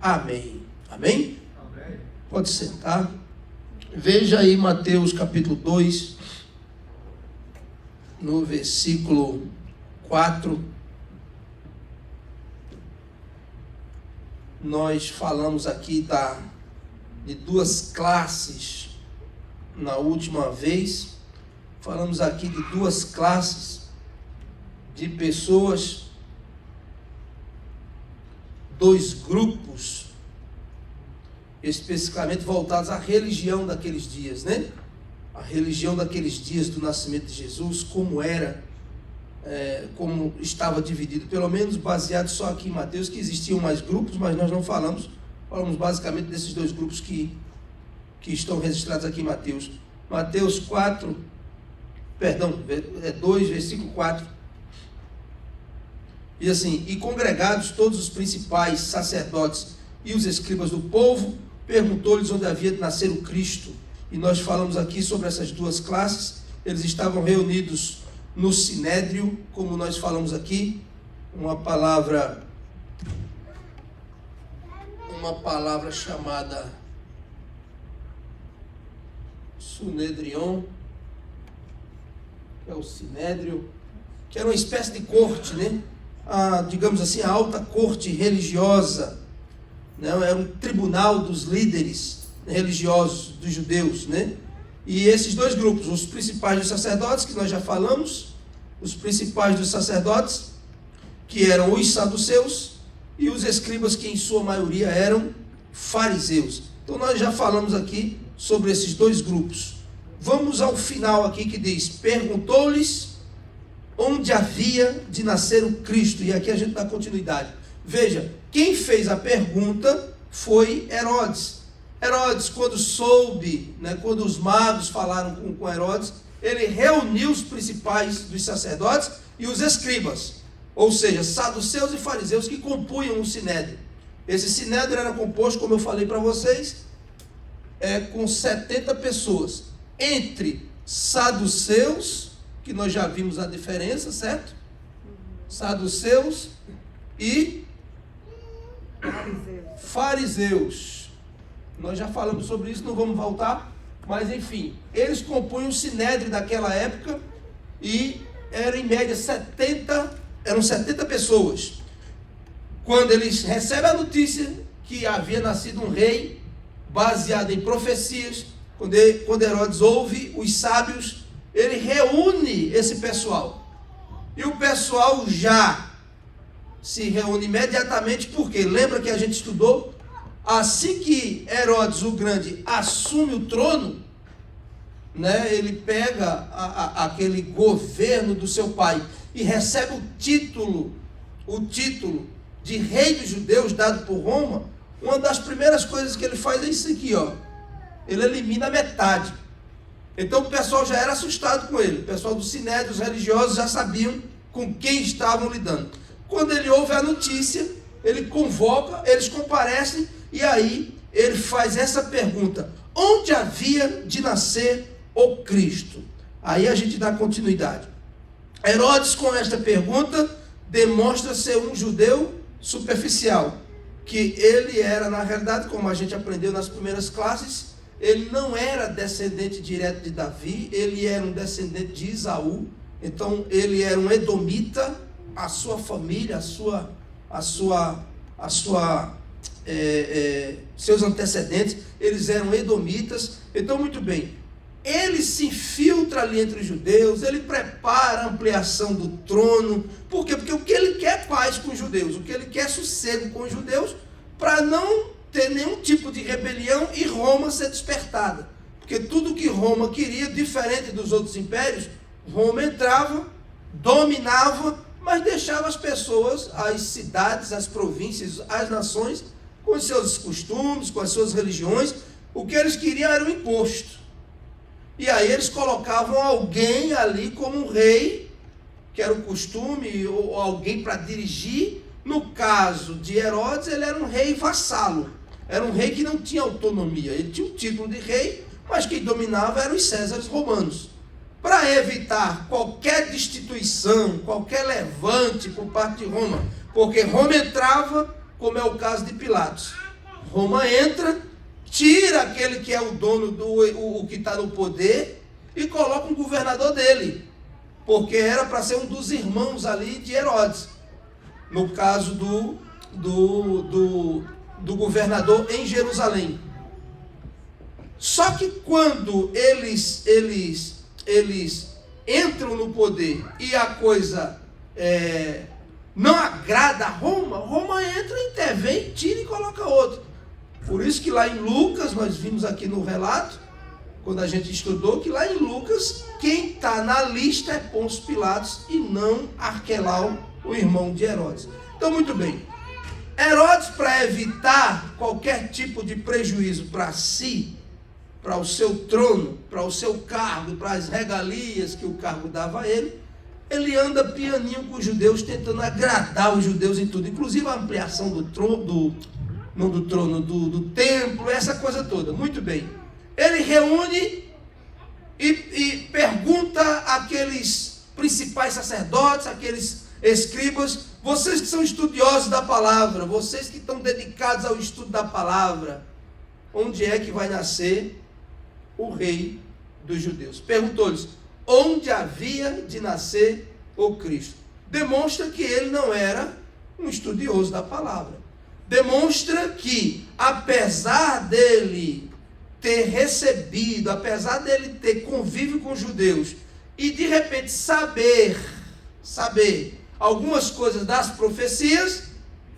Amém. Amém? Amém. Pode sentar. Veja aí Mateus capítulo 2, no versículo 4. Nós falamos aqui de duas classes na última vez. Falamos aqui de duas classes de pessoas, dois grupos, especificamente voltados à religião daqueles dias, né? A religião daqueles dias do nascimento de Jesus, como era, como estava dividido, pelo menos baseado só aqui em Mateus, que existiam mais grupos, mas nós não falamos basicamente desses dois grupos que estão registrados aqui em Mateus. Mateus 2, versículo 4. E assim: e congregados todos os principais sacerdotes e os escribas do povo, perguntou-lhes onde havia de nascer o Cristo. E nós falamos aqui sobre essas duas classes. Eles estavam reunidos no Sinédrio, como nós falamos aqui, uma palavra chamada Sunedrion, que é o Sinédrio, que era uma espécie de corte, né? Digamos assim, a alta corte religiosa, né? Era um tribunal dos líderes religiosos dos judeus, né? E esses dois grupos, os principais dos sacerdotes, que nós já falamos, os principais dos sacerdotes, que eram os saduceus, e os escribas, que em sua maioria eram fariseus. Então nós já falamos aqui sobre esses dois grupos. Vamos ao final aqui, que diz: perguntou-lhes onde havia de nascer o Cristo. E aqui a gente dá continuidade. Veja, quem fez a pergunta foi Herodes. Herodes, quando soube, né, quando os magos falaram com Herodes, ele reuniu os principais dos sacerdotes e os escribas, ou seja, saduceus e fariseus, que compunham o Sinédrio. Esse Sinédrio era composto, como eu falei para vocês, com 70 pessoas, entre saduceus, que nós já vimos a diferença, certo? Saduceus e fariseus. Nós já falamos sobre isso, não vamos voltar, mas enfim, eles compunham o Sinédrio daquela época e eram em média 70 pessoas. Quando eles recebem a notícia que havia nascido um rei, baseado em profecias, quando Herodes ouve os sábios, ele reúne esse pessoal. E o pessoal já se reúne imediatamente, porque lembra que a gente estudou? Assim que Herodes o Grande assume o trono, né, ele pega aquele governo do seu pai e recebe o título de rei dos judeus dado por Roma. Uma das primeiras coisas que ele faz é isso aqui, ó. Ele elimina metade. Então o pessoal já era assustado com ele. O pessoal do Sinédrio, os religiosos, já sabiam com quem estavam lidando. Quando ele ouve a notícia, ele convoca, eles comparecem, e aí ele faz essa pergunta: onde havia de nascer o Cristo? Aí a gente dá continuidade. Herodes, com esta pergunta, demonstra ser um judeu superficial, que ele era, na realidade, como a gente aprendeu nas primeiras classes, ele não era descendente direto de Davi, ele era um descendente de Esaú. Então ele era um edomita. A sua família, seus antecedentes, eles eram edomitas. Então, muito bem, ele se infiltra ali entre os judeus, ele prepara a ampliação do trono. Por quê? Porque o que ele quer é paz com os judeus, o que ele quer é sossego com os judeus, para não ter nenhum tipo de rebelião e Roma ser despertada. Porque tudo que Roma queria, diferente dos outros impérios, Roma entrava, dominava, mas deixava as pessoas, as cidades, as províncias, as nações, com os seus costumes, com as suas religiões. O que eles queriam era o imposto. E aí eles colocavam alguém ali como um rei, que era o costume, ou alguém para dirigir. No caso de Herodes, ele era um rei vassalo. Era um rei que não tinha autonomia. Ele tinha o título de rei, mas quem dominava eram os césares romanos. Para evitar qualquer destituição, qualquer levante por parte de Roma, porque Roma entrava, como é o caso de Pilatos. Roma entra, tira aquele que é o dono, o que está no poder, e coloca um governador dele, porque era para ser um dos irmãos ali de Herodes, no caso do governador em Jerusalém. Só que quando eles entram no poder e a coisa não agrada a Roma, Roma entra, intervém, tira e coloca outro. Por isso que lá em Lucas, nós vimos aqui no relato, quando a gente estudou, que lá em Lucas, quem está na lista é Pôncio Pilatos e não Arquelau, o irmão de Herodes. Então, muito bem. Herodes, para evitar qualquer tipo de prejuízo para si, para o seu trono, para o seu cargo, para as regalias que o cargo dava a ele, ele anda pianinho com os judeus, tentando agradar os judeus em tudo, inclusive a ampliação do templo, essa coisa toda. Muito bem. Ele reúne e pergunta àqueles principais sacerdotes, àqueles escribas, vocês que são estudiosos da palavra, vocês que estão dedicados ao estudo da palavra, onde é que vai nascer o rei dos judeus? Perguntou-lhes, onde havia de nascer o Cristo? Demonstra que ele não era um estudioso da palavra. Demonstra que, apesar dele ter recebido, apesar dele ter convívio com os judeus, e de repente saber algumas coisas das profecias,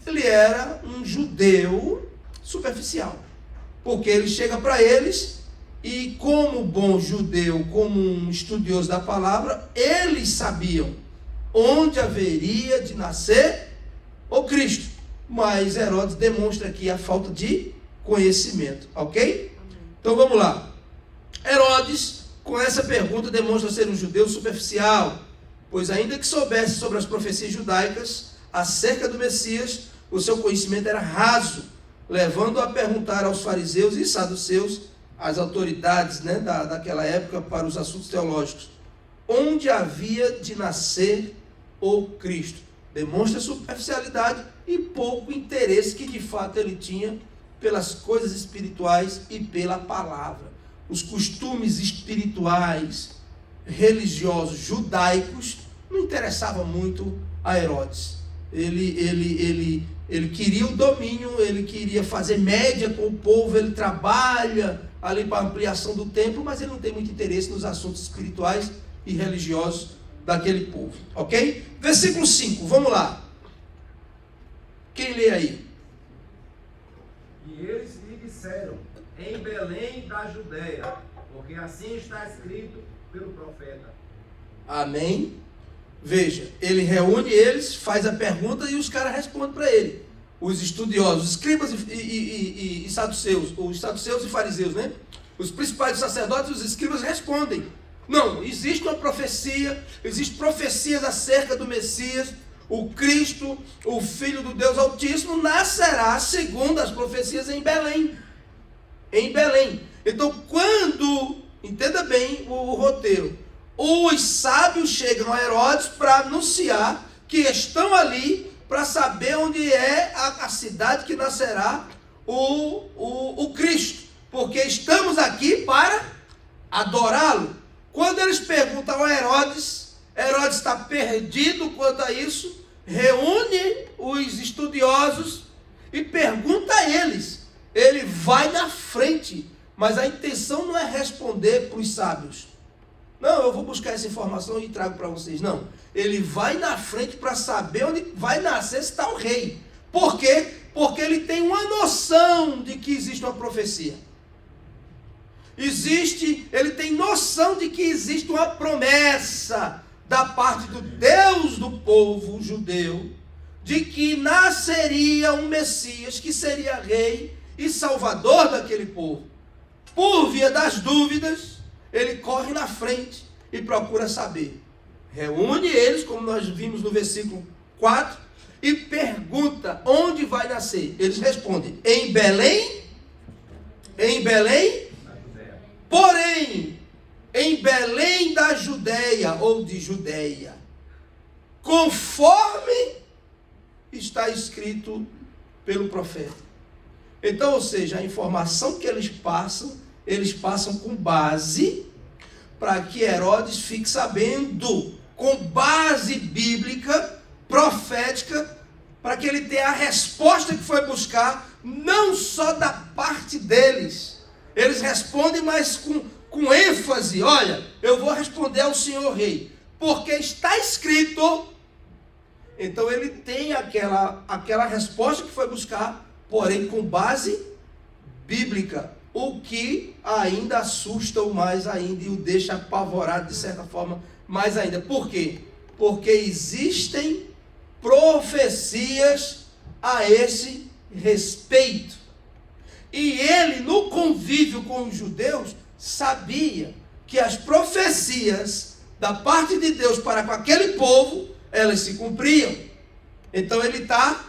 ele era um judeu superficial. Porque ele chega para eles e, como bom judeu, como um estudioso da palavra, eles sabiam onde haveria de nascer o Cristo. Mas Herodes demonstra aqui a falta de conhecimento, ok? Então vamos lá. Herodes, com essa pergunta, demonstra ser um judeu superficial, pois ainda que soubesse sobre as profecias judaicas acerca do Messias, o seu conhecimento era raso, levando-o a perguntar aos fariseus e saduceus, as autoridades daquela época para os assuntos teológicos, onde havia de nascer o Cristo. Demonstra superficialidade e pouco interesse que de fato ele tinha pelas coisas espirituais e pela palavra. Os costumes espirituais, religiosos, judaicos, não interessavam muito a Herodes. Ele queria o domínio, ele queria fazer média com o povo, ele trabalha ali para a ampliação do templo, mas ele não tem muito interesse nos assuntos espirituais e religiosos daquele povo, ok? Versículo 5, vamos lá. Quem lê aí? E eles lhe disseram, em Belém da Judeia, porque assim está escrito pelo profeta. Amém? Veja, ele reúne eles, faz a pergunta e os caras respondem para ele. Os estudiosos, os escribas e saduceus, os saduceus e fariseus, né? Os principais sacerdotes e os escribas respondem. Não, existe uma profecia, existem profecias acerca do Messias, o Cristo, o Filho do Deus Altíssimo, nascerá, segundo as profecias, em Belém. Em Belém. Então, quando, entenda bem o roteiro, os sábios chegam a Herodes para anunciar que estão ali para saber onde é a cidade que nascerá o Cristo. Porque estamos aqui para adorá-lo. Quando eles perguntam a Herodes, Herodes está perdido quanto a isso, reúne os estudiosos e pergunta a eles. Ele vai na frente, mas a intenção não é responder para os sábios. Não, eu vou buscar essa informação e trago para vocês. Não, ele vai na frente para saber onde vai nascer esse tal rei. Por quê? Porque ele tem uma noção de que existe uma profecia. Ele tem noção de que existe uma promessa da parte do Deus do povo judeu, de que nasceria um Messias que seria rei e salvador daquele povo. Por via das dúvidas, ele corre na frente e procura saber. Reúne eles, como nós vimos no versículo 4, e pergunta onde vai nascer. Eles respondem, em Belém, porém, em Belém da Judeia, ou de Judeia, conforme está escrito pelo profeta. Então, ou seja, a informação que eles passam com base para que Herodes fique sabendo, com base bíblica, profética, para que ele tenha a resposta que foi buscar, não só da parte deles. Eles respondem, mas com ênfase. Olha, eu vou responder ao senhor rei, porque está escrito. Então ele tem aquela resposta que foi buscar, porém com base bíblica, o que ainda assusta-o mais ainda e o deixa apavorado de certa forma mais ainda. Por quê? Porque existem profecias a esse respeito. E ele, no convívio com os judeus, sabia que as profecias da parte de Deus para com aquele povo, elas se cumpriam. Então ele está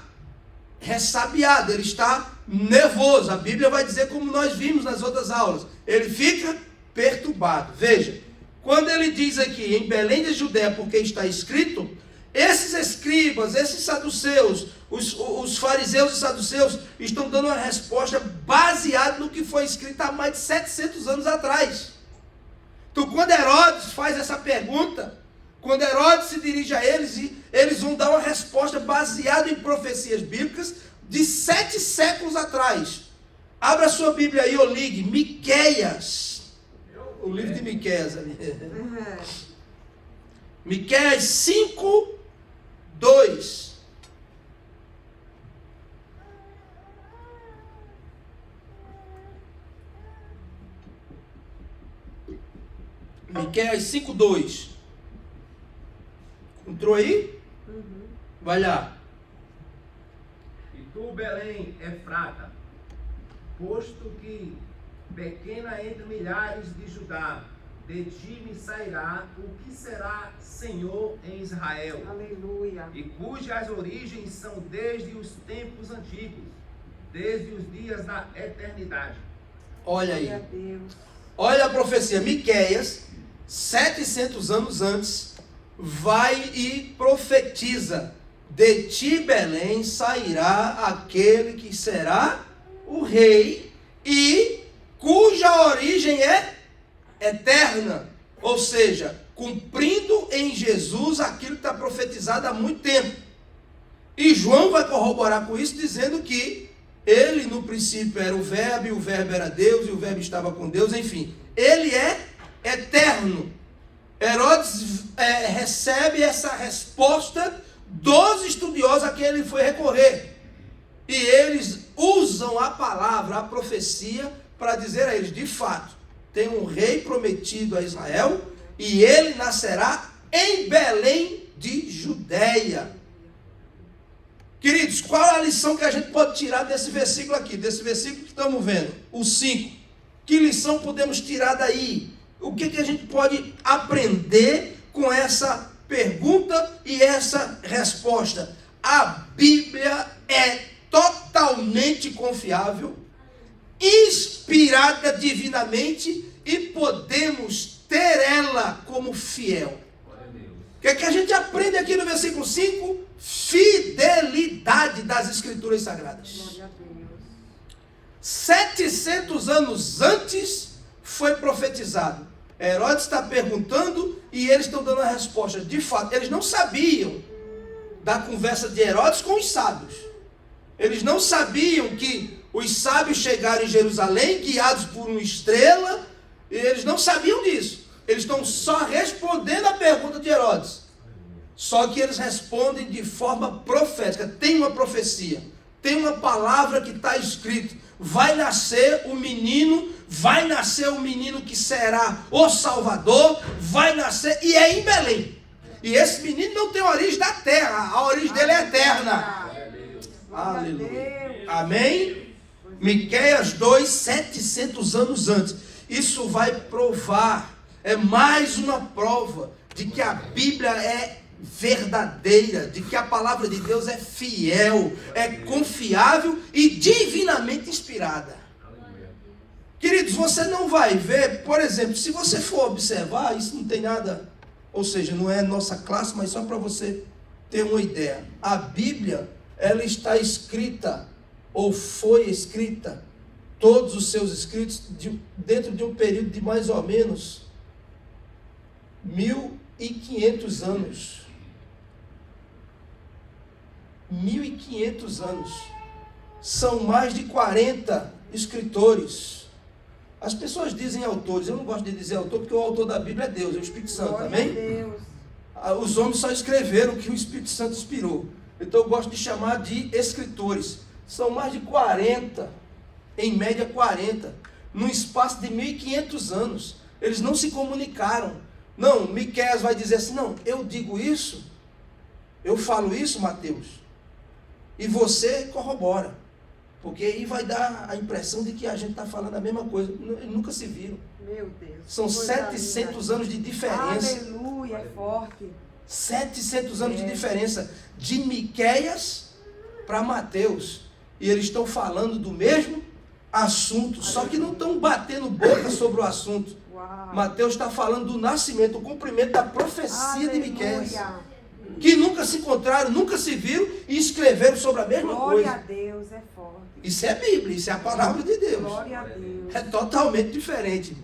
ressabiado, ele está nervoso. A Bíblia vai dizer, como nós vimos nas outras aulas, ele fica perturbado. Veja, quando ele diz aqui, em Belém da Judéia, porque está escrito, esses escribas, esses saduceus, os fariseus e saduceus estão dando uma resposta baseada no que foi escrito há mais de 700 anos atrás. Então, quando Herodes faz essa pergunta, quando Herodes se dirige a eles, eles vão dar uma resposta baseada em profecias bíblicas de 7 séculos atrás. Abra sua Bíblia aí, ou ligue, Miqueias. O livro de Miqueias ali. Miqueias 5, 2. Miqueias 5, 2. Entrou aí? Vai lá. E tu, Belém, Efrata, posto que pequena entre milhares de Judá, de ti me sairá o que será Senhor em Israel. Aleluia. E cujas origens são desde os tempos antigos, desde os dias da eternidade. Olha aí. Glória a Deus. Olha a profecia. Miqueias, 700 anos antes, vai e profetiza: de ti, Belém, sairá aquele que será o rei e cuja origem é eterna. Ou seja, cumprindo em Jesus aquilo que está profetizado há muito tempo. E João vai corroborar com isso, dizendo que ele no princípio era o verbo, e o verbo era Deus, e o verbo estava com Deus, enfim. Ele é eterno. Herodes recebe essa resposta dos estudiosos a quem ele foi recorrer. E eles usam a palavra, a profecia, para dizer a eles, de fato, tem um rei prometido a Israel, e ele nascerá em Belém de Judéia. Queridos, qual é a lição que a gente pode tirar desse versículo aqui, desse versículo que estamos vendo, o 5? Que lição podemos tirar daí? O que a gente pode aprender com essa pergunta e essa resposta? A Bíblia é totalmente confiável, inspirada divinamente, e podemos ter ela como fiel. O que a gente aprende aqui no versículo 5? Fidelidade das Escrituras Sagradas. Glória a Deus. 700 anos antes foi profetizado. Herodes está perguntando e eles estão dando a resposta. De fato, eles não sabiam da conversa de Herodes com os sábios. Eles não sabiam que os sábios chegaram em Jerusalém guiados por uma estrela. E eles não sabiam disso. Eles estão só respondendo a pergunta de Herodes. Só que eles respondem de forma profética. Tem uma profecia, tem uma palavra que está escrito: vai nascer o menino que será o Salvador, vai nascer, e é em Belém. E esse menino não tem origem da terra, a origem dele é eterna. Aleluia. Amém? Miqueias 2, 700 anos antes. Isso vai provar, é mais uma prova de que a Bíblia é verdadeira, de que a palavra de Deus é fiel, é confiável e divinamente inspirada. Queridos, você não vai ver, por exemplo, se você for observar, isso não tem nada, ou seja, não é nossa classe, mas só para você ter uma ideia. A Bíblia, ela está escrita ou foi escrita, todos os seus escritos, dentro de um período de mais ou menos 1.500 anos. 1.500 anos. São mais de 40 escritores. As pessoas dizem autores. Eu não gosto de dizer autor, porque o autor da Bíblia é Deus, é o Espírito Santo, Glória amém? a Deus. Os homens só escreveram o que o Espírito Santo inspirou. Então eu gosto de chamar de escritores. São mais de 40, em média 40, num espaço de 1.500 anos. Eles não se comunicaram. Não, Miqueias vai dizer assim, não, eu digo isso, eu falo isso, Mateus, e você corrobora. Porque aí vai dar a impressão de que a gente está falando a mesma coisa. Nunca se viram. Meu Deus. São 700 anos de diferença. Aleluia, é forte. 700 anos de diferença. De Miqueias para Mateus. E eles estão falando do mesmo assunto. Só que não estão batendo boca sobre o assunto. Uau. Mateus está falando do nascimento, o cumprimento da profecia de Miqueias. Aleluia. Que nunca se encontraram, nunca se viram e escreveram sobre a mesma Glória a coisa. Deus, é forte. Isso é Bíblia, isso é a palavra de Deus. Glória a Deus. É totalmente diferente.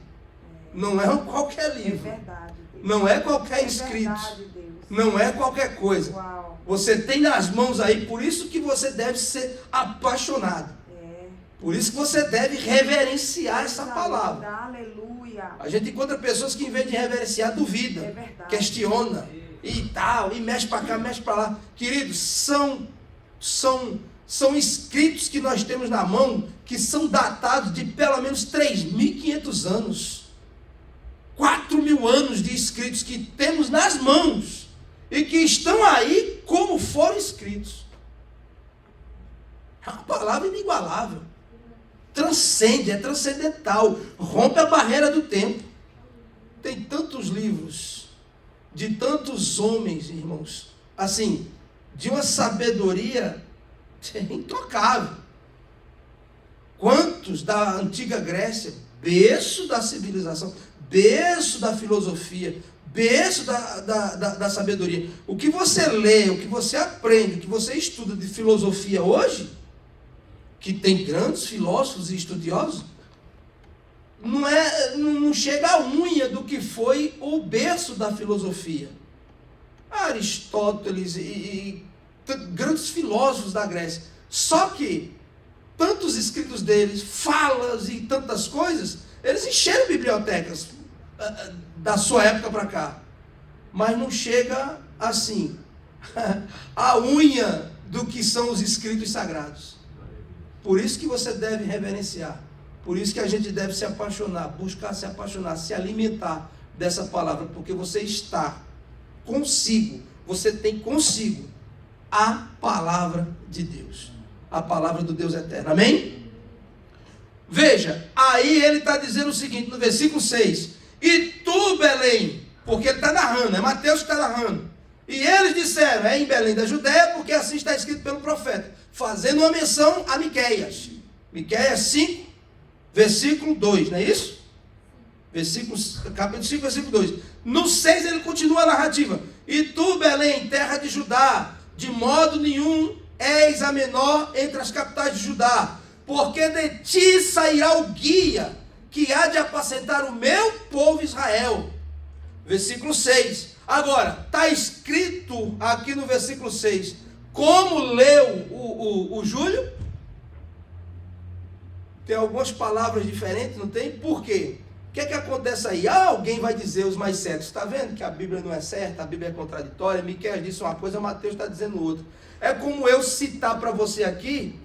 Não é qualquer É livro. verdade, Deus. Não é qualquer É escrito. verdade, Deus. Não é qualquer coisa. Uau. Você tem nas mãos aí, por isso que você deve ser apaixonado. É. Por isso que você deve reverenciar essa Coisa palavra. linda, aleluia. A gente encontra pessoas que, em vez de reverenciar, duvida, É verdade. questiona e tal, e mexe para cá, mexe para lá. Queridos, são escritos que nós temos na mão que são datados de pelo menos 3.500 anos. 4.000 anos de escritos que temos nas mãos e que estão aí como foram escritos. É uma palavra inigualável. Transcende, é transcendental, rompe a barreira do tempo. Tem tantos livros, de tantos homens, irmãos, assim, de uma sabedoria intocável. Quantos da antiga Grécia, berço da civilização, berço da filosofia, berço da sabedoria. O que você lê, o que você aprende, o que você estuda de filosofia hoje, que tem grandes filósofos e estudiosos, não chega à unha do que foi o berço da filosofia. Aristóteles e grandes filósofos da Grécia. Só que tantos escritos deles, falas e tantas coisas, eles encheram bibliotecas da sua época para cá. Mas não chega assim à unha do que são os escritos sagrados. Por isso que você deve reverenciar. Por isso que a gente deve se apaixonar, buscar se apaixonar, se alimentar dessa palavra, porque você está consigo, você tem consigo a palavra de Deus, a palavra do Deus eterno, amém? Veja, aí ele está dizendo o seguinte, no versículo 6, e tu, Belém, porque ele está narrando, é Mateus que está narrando, e eles disseram, é em Belém da Judéia, porque assim está escrito pelo profeta, fazendo uma menção a Miqueias, Miqueias 5, versículo 2, não é isso? Capítulo 5, versículo 2. No 6 ele continua a narrativa. E tu, Belém, terra de Judá, de modo nenhum és a menor entre as capitais de Judá, porque de ti sairá o guia, que há de apacentar o meu povo Israel. Versículo 6. Agora, está escrito aqui no versículo 6, como leu o Júlio? Tem algumas palavras diferentes, não tem? Por quê? O que é que acontece aí? Alguém vai dizer os mais certos. Está vendo que a Bíblia não é certa, a Bíblia é contraditória, Miqueias disse uma coisa, Mateus está dizendo outra. É como eu citar para você aqui,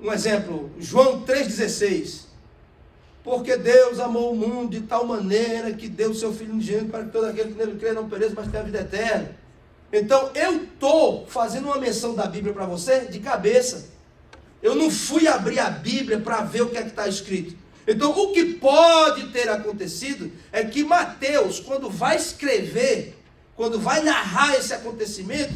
um exemplo, João 3,16. Porque Deus amou o mundo de tal maneira que deu o seu Filho unigênito para que todo aquele que nele crê não pereça, mas tenha a vida eterna. Então, eu estou fazendo uma menção da Bíblia para você de cabeça. Eu não fui abrir a Bíblia para ver o que é que está escrito. Então, o que pode ter acontecido é que Mateus, quando vai escrever, quando vai narrar esse acontecimento,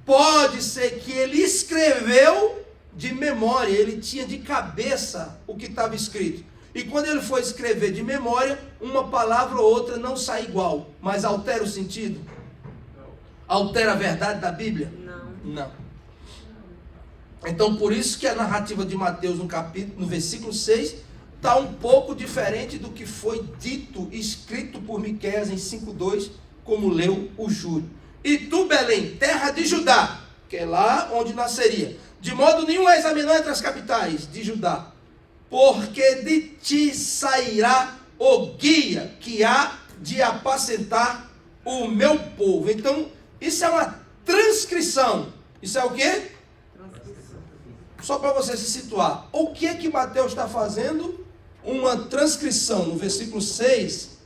pode ser que ele escreveu de memória, ele tinha de cabeça o que estava escrito. E quando ele for escrever de memória, uma palavra ou outra não sai igual, mas altera o sentido? Altera a verdade da Bíblia? Não. Não. Então, por isso que a narrativa de Mateus no versículo 6 está um pouco diferente do que foi dito, escrito por Miqueias em 5:2, como leu o Júlio. E tu, Belém, terra de Judá, que é lá onde nasceria, de modo nenhum és a menor entre as capitais de Judá, porque de ti sairá o guia que há de apacentar o meu povo. Então, isso é uma transcrição. Isso é o quê? Transcrição. Só para você se situar. O que é que Mateus está fazendo? Uma transcrição. No versículo 6,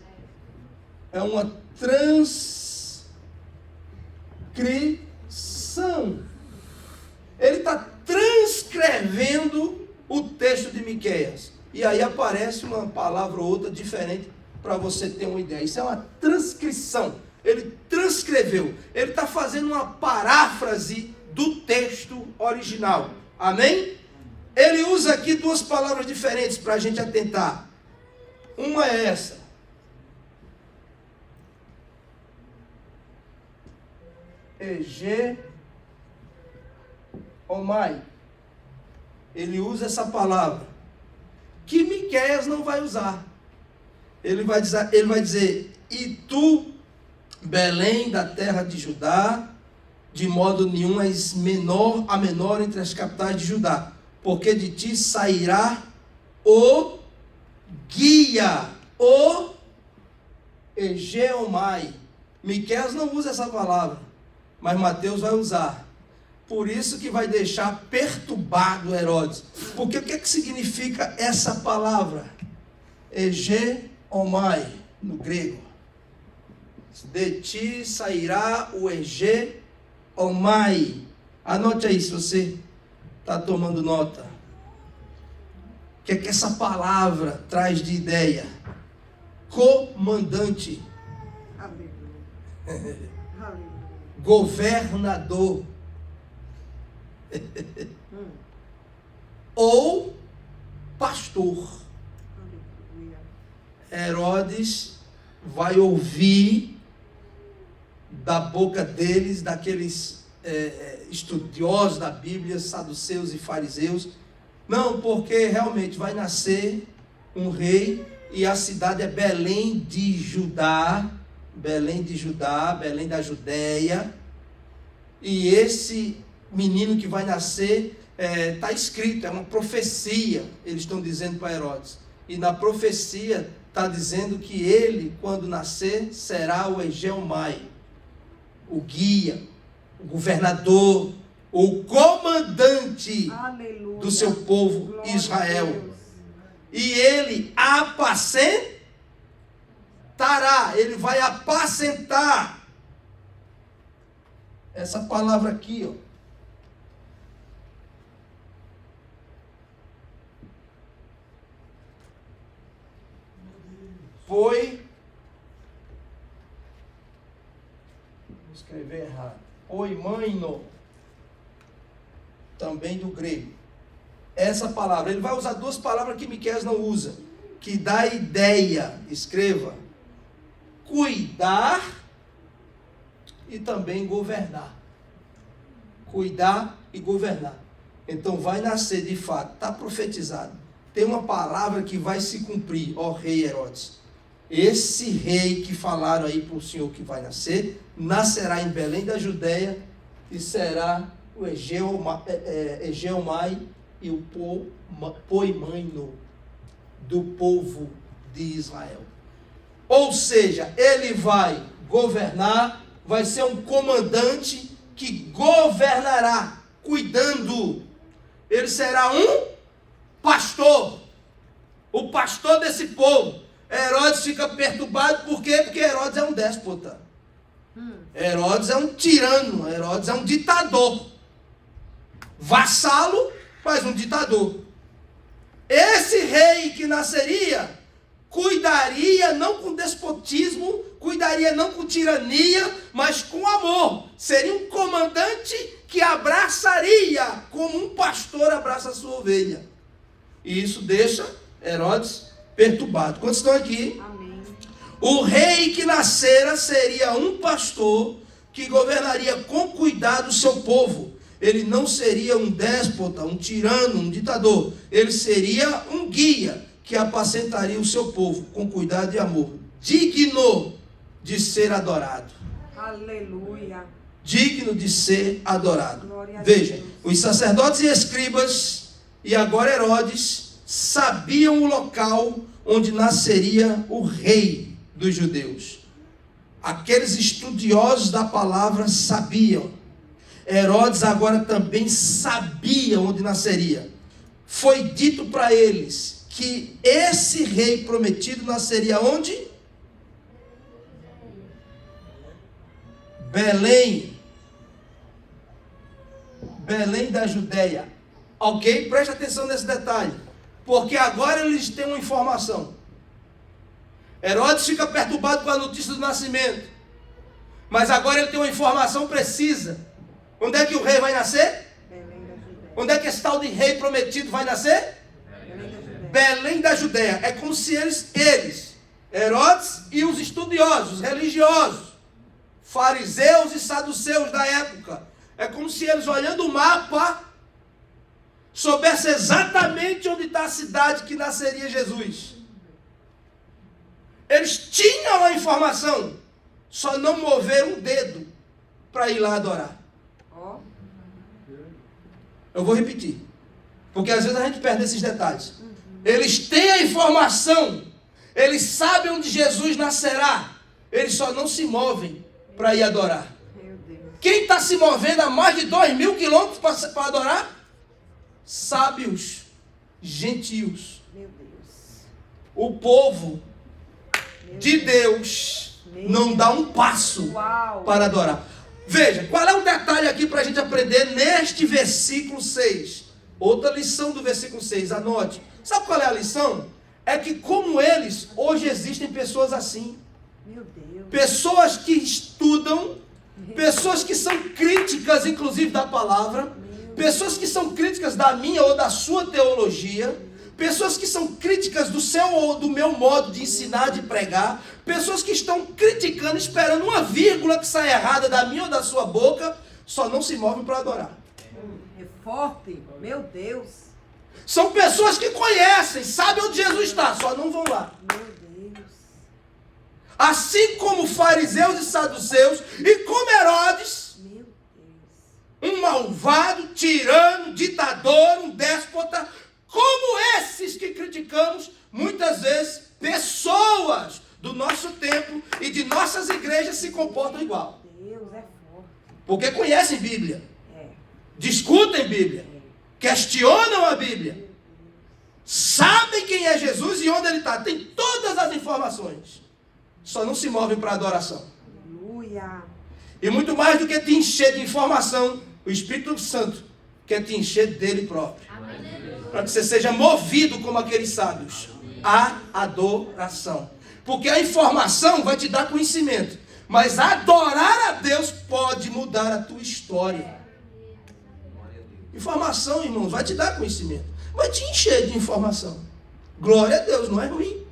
é uma transcrição. Ele está transcrevendo o texto de Miqueias. E aí aparece uma palavra ou outra diferente para você ter uma ideia. Isso é uma transcrição. Ele transcreveu. Ele está fazendo uma paráfrase do texto original. Amém? Ele usa aqui duas palavras diferentes para a gente atentar. Uma é essa. Egê-omai. Ele usa essa palavra, que Miqueias não vai usar. Ele vai dizer, e tu, Belém, da terra de Judá, de modo nenhum és a menor entre as capitais de Judá, porque de ti sairá o guia, o Egê-omai. Miqueias não usa essa palavra, mas Mateus vai usar. Por isso que vai deixar perturbado Herodes. Porque o que significa essa palavra? Egê-omai, no grego. De ti sairá o Egê-omai. Anote aí se você está tomando nota. O que é que essa palavra traz de ideia? Comandante. Aleluia. Aleluia. Governador. Ou pastor. Aleluia. Herodes vai ouvir da boca deles, daqueles estudiosos da Bíblia, saduceus e fariseus, não, porque realmente vai nascer um rei e a cidade é Belém de Judá, Belém da Judéia, e esse menino que vai nascer, está escrito, é uma profecia, eles estão dizendo para Herodes, e na profecia está dizendo que ele, quando nascer, será o Egê-omai, o guia, o governador, o comandante Aleluia. do seu povo Glória Israel. a Deus. E ele apacentará, ele vai apacentar. Essa palavra aqui, ó. Vou escrever errado. Poimaino, também do grego. Essa palavra, ele vai usar duas palavras que Miqueias não usa, que dá ideia, escreva, cuidar e também governar. Cuidar e governar. Então vai nascer de fato, está profetizado. Tem uma palavra que vai se cumprir, ó rei Herodes. Esse rei que falaram aí para o Senhor que vai nascer, nascerá em Belém da Judéia e será o Egê-omai e o poimaino do povo de Israel. Ou seja, ele vai governar, vai ser um comandante que governará, cuidando. Ele será um pastor, o pastor desse povo. Herodes fica perturbado, por quê? Porque Herodes é um déspota. Herodes é um tirano, Herodes é um ditador. Vassalo, mas um ditador. Esse rei que nasceria, cuidaria não com despotismo, cuidaria não com tirania, mas com amor. Seria um comandante que abraçaria, como um pastor abraça a sua ovelha. E isso deixa Herodes perturbado. Quantos estão aqui? Amém. O rei que nascera seria um pastor que governaria com cuidado o seu povo Ele não seria um déspota, um tirano, um ditador. Ele seria um guia que apacentaria o seu povo com cuidado e amor, digno de ser adorado. Aleluia. Digno de ser adorado. Glória a Veja, Deus. os sacerdotes e escribas, e agora Herodes, sabiam o local onde nasceria o rei dos judeus. Aqueles estudiosos da palavra sabiam. Herodes agora também sabia onde nasceria. Foi dito para eles que esse rei prometido nasceria onde? Belém. Belém da Judéia. Ok? Preste atenção nesse detalhe. Porque agora eles têm uma informação. Herodes fica perturbado com a notícia do nascimento. Mas agora ele tem uma informação precisa. Onde é que o rei vai nascer? Belém da Judéia. Onde é que esse tal de rei prometido vai nascer? Belém da Judéia. Belém da Judéia. É como se eles, Herodes e os estudiosos, os religiosos, fariseus e saduceus da época, é como se eles, olhando o mapa, soubessem exatamente onde está a cidade que nasceria Jesus. Eles tinham a informação, só não moveram um dedo para ir lá adorar. Ó. Eu vou repetir, porque às vezes a gente perde esses detalhes. Eles têm a informação, eles sabem onde Jesus nascerá, eles só não se movem para ir adorar. Meu Deus. Quem está se movendo a mais de 2.000 quilômetros para adorar? Sábios, gentios. Meu Deus. O povo Meu de Deus. Deus não dá um passo Uau. para adorar. Veja, qual é o detalhe aqui para a gente aprender neste versículo 6? Outra lição do versículo 6, anote. Sabe qual é a lição? É que como eles, hoje existem pessoas assim. Meu Deus. Pessoas que estudam, pessoas que são críticas, inclusive, da palavra, pessoas que são críticas da minha ou da sua teologia, pessoas que são críticas do seu ou do meu modo de ensinar, de pregar, pessoas que estão criticando, esperando uma vírgula que saia errada da minha ou da sua boca, só não se movem para adorar. É forte. Meu Deus. São pessoas que conhecem, sabem onde Jesus está, só não vão lá. Meu Deus. Assim como fariseus e saduceus, e como Herodes, Meu Deus. um malvado, tirano, ditador, um déspota, como esses que criticamos, muitas vezes, pessoas do nosso tempo e de nossas igrejas se comportam igual. Deus é forte. Porque conhecem Bíblia, É. discutem Bíblia, questionam a Bíblia, sabem quem é Jesus e onde ele está, tem todas as informações, só não se movem para a adoração. Aleluia. E muito mais do que te encher de informação, o Espírito Santo quer te encher dele próprio. Para que você seja movido como aqueles sábios. A adoração. Porque a informação vai te dar conhecimento. Mas adorar a Deus pode mudar a tua história. Informação, irmãos, vai te dar conhecimento. Vai te encher de informação. Glória a Deus, não é ruim.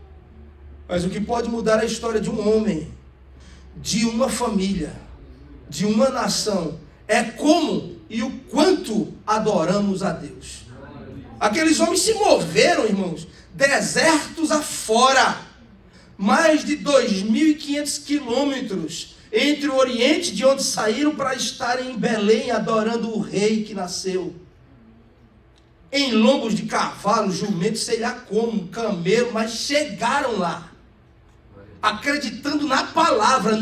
Mas o que pode mudar a história de um homem, de uma família, de uma nação, é como e o quanto adoramos a Deus. Aqueles homens se moveram, irmãos, desertos afora, mais de 2.500 quilômetros entre o Oriente, de onde saíram, para estarem em Belém adorando o rei que nasceu. Em lombos de cavalo, jumento, sei lá como, camelo, mas chegaram lá, acreditando na palavra,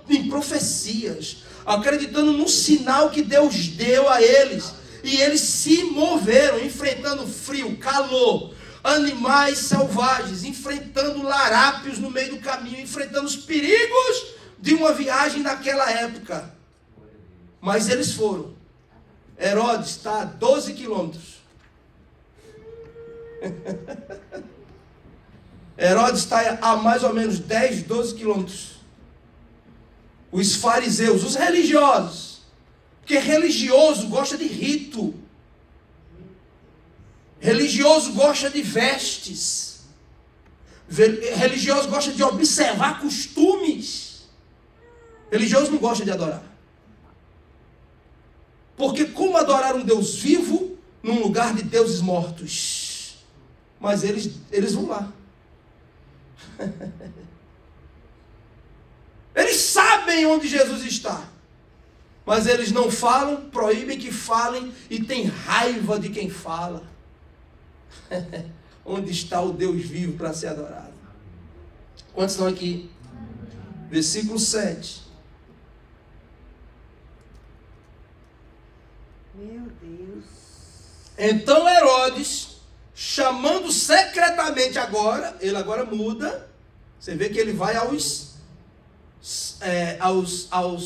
em profecias, acreditando no sinal que Deus deu a eles. E eles se moveram, enfrentando frio, calor, animais selvagens, enfrentando larápios no meio do caminho, enfrentando os perigos de uma viagem naquela época. Mas eles foram. Herodes está a 12 quilômetros. Herodes está a mais ou menos 10, 12 quilômetros. Os fariseus, os religiosos, porque religioso gosta de rito. Religioso gosta de vestes. Religioso gosta de observar costumes. Religioso não gosta de adorar. Porque como adorar um Deus vivo num lugar de deuses mortos? Mas eles vão lá. Eles sabem onde Jesus está. Mas eles não falam, proíbem que falem e têm raiva de quem fala. Onde está o Deus vivo para ser adorado? Quantos estão aqui? Versículo 7. Meu Deus. Então Herodes, chamando secretamente agora, ele agora muda. Você vê que ele vai aos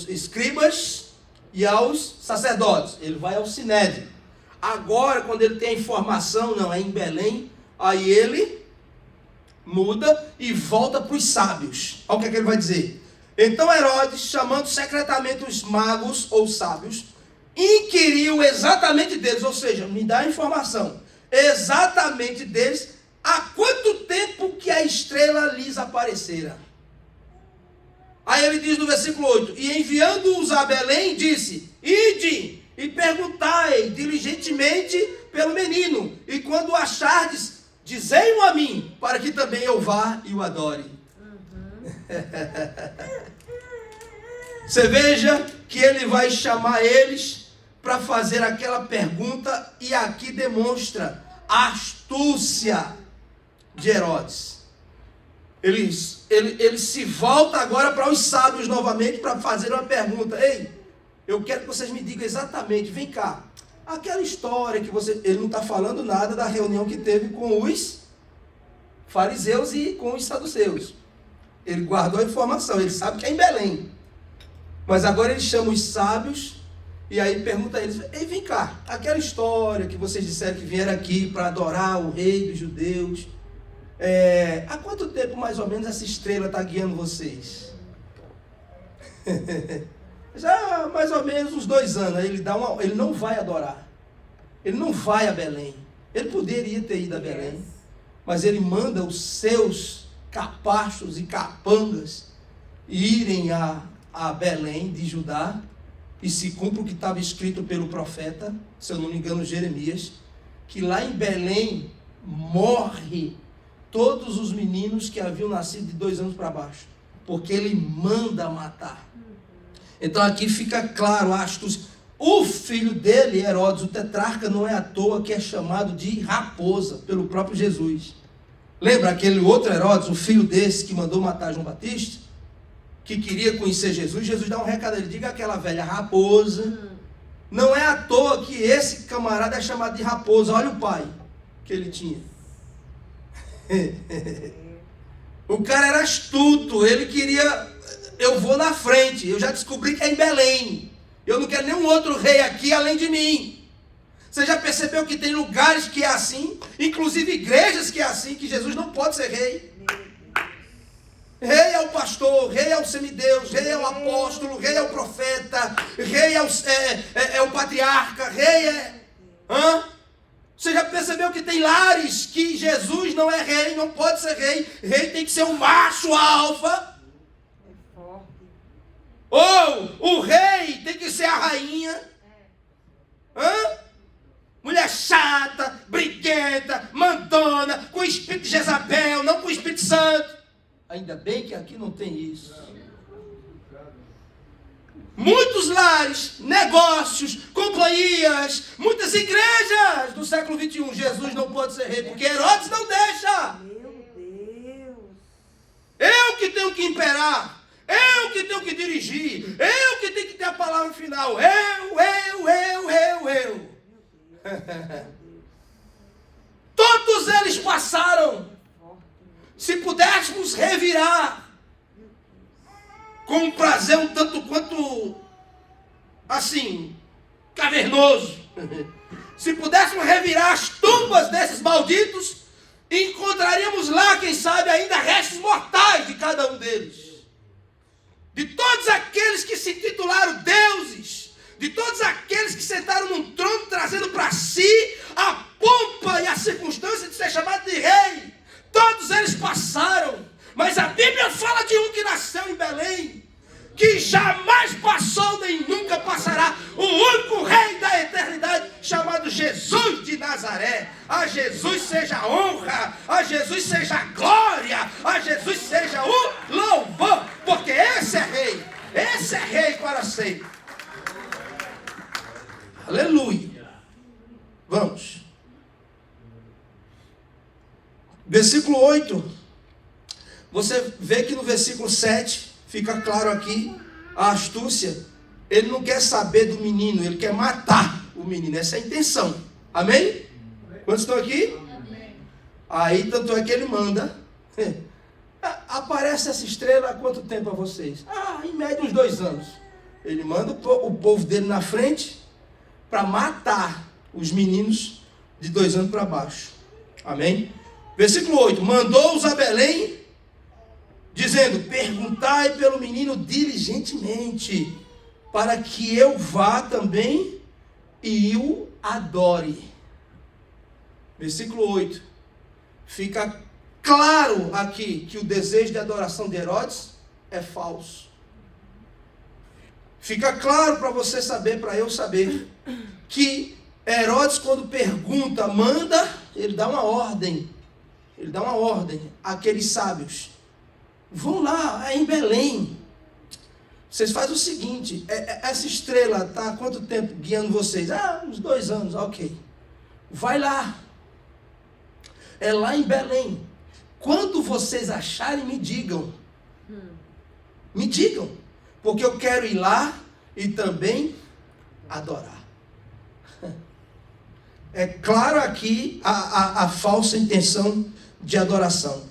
escribas e aos sacerdotes. Ele vai ao Sinédrio. Agora, quando ele tem a informação, não, é em Belém, aí ele muda e volta para os sábios. Olha o que é que ele vai dizer. Então Herodes, chamando secretamente os magos ou sábios, inquiriu exatamente deles, ou seja, me dá a informação, exatamente deles, há quanto tempo que a estrela lhes aparecera. Aí ele diz no versículo 8, e enviando-os a Belém, disse, ide e perguntai diligentemente pelo menino, e quando o achardes, dizei-o a mim, para que também eu vá e o adore. Você veja que ele vai chamar eles para fazer aquela pergunta, e aqui demonstra a astúcia de Herodes. Ele se volta agora para os sábios novamente para fazer uma pergunta. Ei, eu quero que vocês me digam exatamente, vem cá, aquela história que você... Ele não está falando nada da reunião que teve com os fariseus e com os saduceus. Ele guardou a informação, ele sabe que é em Belém. Mas agora ele chama os sábios e aí pergunta a eles, ei, vem cá, aquela história que vocês disseram que vieram aqui para adorar o rei dos judeus, há quanto tempo mais ou menos essa estrela está guiando vocês? Já mais ou menos uns 2 anos. Aí ele não vai adorar, ele não vai a Belém. Ele poderia ter ido a Belém, mas ele manda os seus capachos e capangas irem a Belém de Judá, e se cumpre o que estava escrito pelo profeta, se eu não me engano, Jeremias, que lá em Belém morre todos os meninos que haviam nascido de 2 anos para baixo, porque ele manda matar. Então aqui fica claro a astúcia. O filho dele, Herodes, o tetrarca, não é à toa que é chamado de raposa pelo próprio Jesus. Lembra aquele outro Herodes, o filho desse que mandou matar João Batista, que queria conhecer Jesus? Jesus dá um recado, ele diga aquela velha raposa. Não é à toa que esse camarada é chamado de raposa. Olha o pai que ele tinha. O cara era astuto, ele queria, eu vou na frente, eu já descobri que é em Belém, eu não quero nenhum outro rei aqui além de mim. Você já percebeu que tem lugares que é assim, inclusive igrejas que é assim, que Jesus não pode ser rei? Rei é o pastor, rei é o semideus, rei é o apóstolo, rei é o profeta, rei é o patriarca, rei é... Você já percebeu que tem lares que Jesus não é rei, não pode ser rei? Rei tem que ser um macho alfa. É forte. Ou o rei tem que ser a rainha. Mulher chata, briguenta, mandona, com o espírito de Jezabel, não com o Espírito Santo. Ainda bem que aqui não tem isso. Muitos lares, negócios, companhias, muitas igrejas do século 21. Jesus não pode ser rei, porque Herodes não deixa. Meu Deus. Eu que tenho que imperar. Eu que tenho que dirigir. Eu que tenho que ter a palavra final. Eu. Todos eles passaram. Se pudéssemos revirar com um prazer um tanto quanto, assim, cavernoso, se pudéssemos revirar as tumbas desses malditos, encontraríamos lá, quem sabe, ainda restos mortais de cada um deles. De todos aqueles que se titularam deuses, de todos aqueles que sentaram num trono trazendo para si a pompa e a circunstância de ser chamado de rei. Todos eles passaram, mas a Bíblia fala de um que nasceu em Belém, que jamais passou nem nunca passará, o único rei da eternidade, chamado Jesus de Nazaré. A Jesus seja a honra, a Jesus seja a glória, a Jesus seja o louvor, porque esse é rei para sempre. Aleluia. Vamos. Versículo 8. Você vê que no versículo 7 fica claro aqui a astúcia. Ele não quer saber do menino, ele quer matar o menino. Essa é a intenção. Amém? Quantos estão aqui? Amém. Aí tanto é que ele manda. Aparece essa estrela há quanto tempo a vocês? Em média uns 2 anos. Ele manda o povo dele na frente para matar os meninos de 2 anos para baixo. Amém? Versículo 8. Mandou-os a Belém, dizendo: perguntai pelo menino diligentemente, para que eu vá também e o adore. Versículo 8. Fica claro aqui que o desejo de adoração de Herodes é falso. Fica claro para você saber, para eu saber, que Herodes, quando pergunta, manda, ele dá uma ordem. Ele dá uma ordem àqueles sábios. Vão lá, é em Belém. Vocês fazem o seguinte, essa estrela está há quanto tempo guiando vocês? Uns 2 anos, ok. Vai lá. É lá em Belém. Quando vocês acharem, me digam. Me digam. Porque eu quero ir lá e também adorar. É claro aqui a falsa intenção de adoração.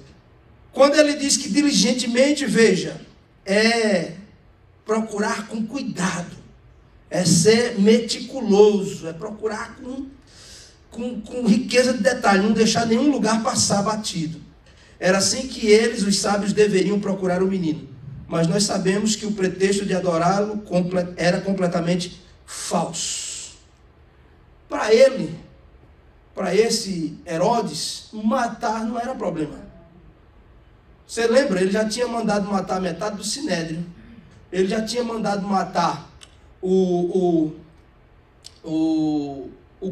Quando ele diz que diligentemente, veja, é procurar com cuidado, é ser meticuloso, é procurar com riqueza de detalhe, não deixar nenhum lugar passar batido. Era assim que eles, os sábios, deveriam procurar o menino. Mas nós sabemos que o pretexto de adorá-lo era completamente falso. Para ele, para esse Herodes, matar não era problema. Você lembra? Ele já tinha mandado matar metade do sinédrio. Ele já tinha mandado matar o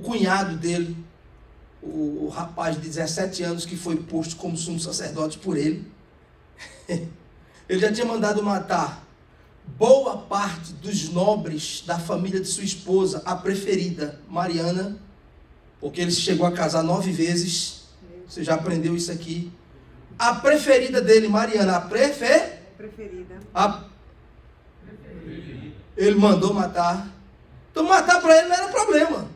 cunhado dele, o rapaz de 17 anos que foi posto como sumo sacerdote por ele. Ele já tinha mandado matar boa parte dos nobres da família de sua esposa, a preferida, Mariana, porque ele chegou a casar 9 vezes. Você já aprendeu isso aqui. A preferida dele, Mariana, a preferida. Ele mandou matar. Então matar para ele não era problema.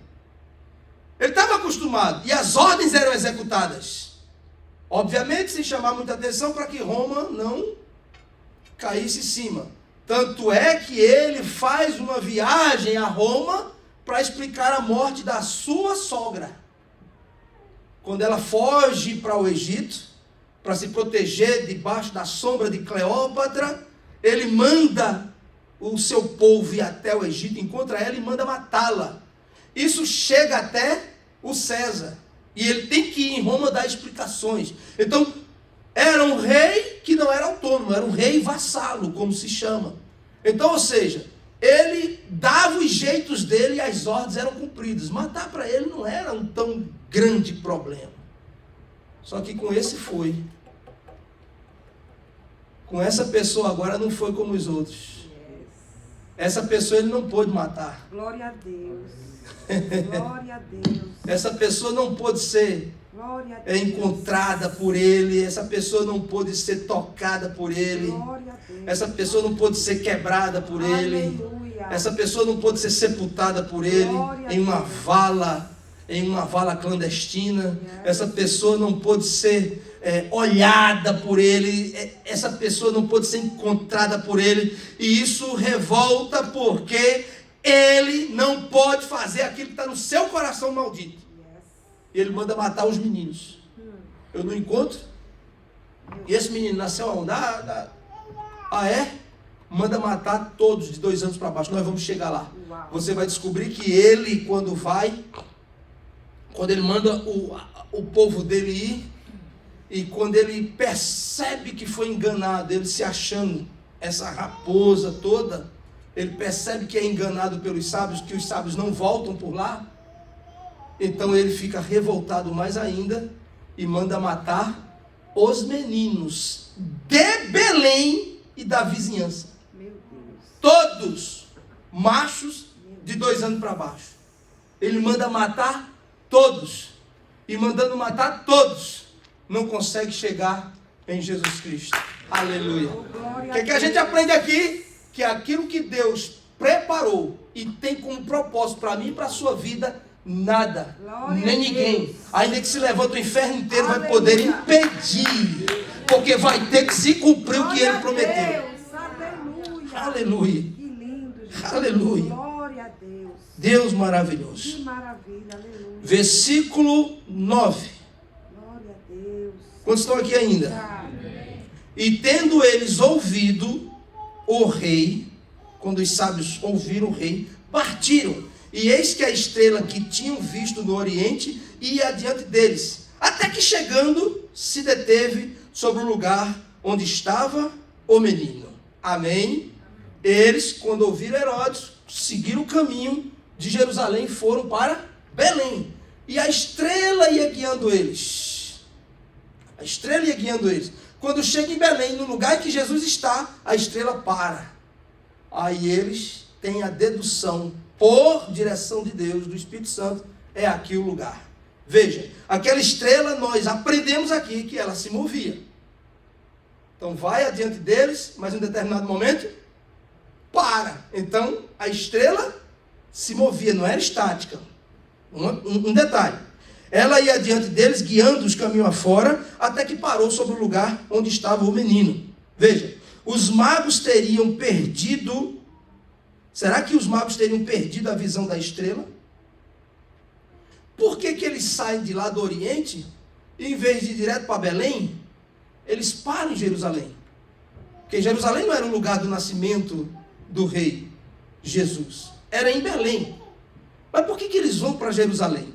Ele estava acostumado. E as ordens eram executadas. Obviamente, sem chamar muita atenção para que Roma não caísse em cima. Tanto é que ele faz uma viagem a Roma para explicar a morte da sua sogra. Quando ela foge para o Egito, para se proteger debaixo da sombra de Cleópatra, ele manda o seu povo ir até o Egito, encontra ela e manda matá-la. Isso chega até o César. E ele tem que ir em Roma dar explicações. Então, era um rei que não era autônomo, era um rei vassalo, como se chama. Então, ou seja, ele dava os jeitos dele e as ordens eram cumpridas. Matar para ele não era um tão grande problema. Só que com esse foi. Com essa pessoa agora não foi como os outros. Essa pessoa ele não pôde matar. Glória a Deus. Glória a Deus. Essa pessoa não pôde ser encontrada por ele. Essa pessoa não pôde ser tocada por ele. Glória a Deus. Essa pessoa não pôde ser quebrada por ele. Aleluia. Essa pessoa não pôde ser sepultada por ele em uma vala clandestina. Essa pessoa não pôde ser olhada por ele. Essa pessoa não pôde ser encontrada por ele. E isso revolta porque ele não pode fazer aquilo que está no seu coração maldito. E ele manda matar os meninos. Eu não encontro. E esse menino nasceu aonde? Manda matar todos de 2 anos para baixo. Nós vamos chegar lá. Uau. Você vai descobrir que ele, quando ele manda o povo dele ir, e quando ele percebe que foi enganado, ele se achando essa raposa toda, ele percebe que é enganado pelos sábios, que os sábios não voltam por lá. Então ele fica revoltado mais ainda e manda matar os meninos de Belém e da vizinhança. Meu Deus. Todos machos de 2 anos para baixo. Ele manda matar todos. E mandando matar todos, não consegue chegar em Jesus Cristo. Aleluia. O que a gente aprende aqui? Que aquilo que Deus preparou e tem como propósito para mim e para a sua vida, nada, Glória nem a ninguém, Deus. ainda que se levanta o inferno inteiro, vai Aleluia. poder impedir, porque vai ter que se cumprir o que ele prometeu. Deus, aleluia. Aleluia. Que lindo, Jesus. Aleluia. Glória a Deus. Deus maravilhoso. Que maravilha, aleluia. Versículo 9. Glória a Deus. Quantos estão aqui ainda? E tendo eles ouvido o rei, quando os sábios ouviram o rei, partiram. E eis que a estrela que tinham visto no oriente ia adiante deles, até que chegando se deteve sobre o lugar onde estava o menino. Amém? Eles, quando ouviram Herodes, seguiram o caminho de Jerusalém e foram para Belém. E a estrela ia guiando eles. A estrela ia guiando eles. Quando chega em Belém, no lugar em que Jesus está, a estrela para. Aí eles têm a dedução, por direção de Deus, do Espírito Santo, é aqui o lugar. Veja, aquela estrela, nós aprendemos aqui que ela se movia. Então vai adiante deles, mas em um determinado momento, para. Então a estrela se movia, não era estática. Um detalhe. Ela ia adiante deles, guiando os caminhos afora, até que parou sobre o lugar onde estava o menino. Veja, os magos teriam perdido... Será que os magos teriam perdido a visão da estrela? Por que eles saem de lá do Oriente, e em vez de ir direto para Belém, eles param em Jerusalém? Porque Jerusalém não era o lugar do nascimento do rei Jesus. Era em Belém. Mas por que eles vão para Jerusalém?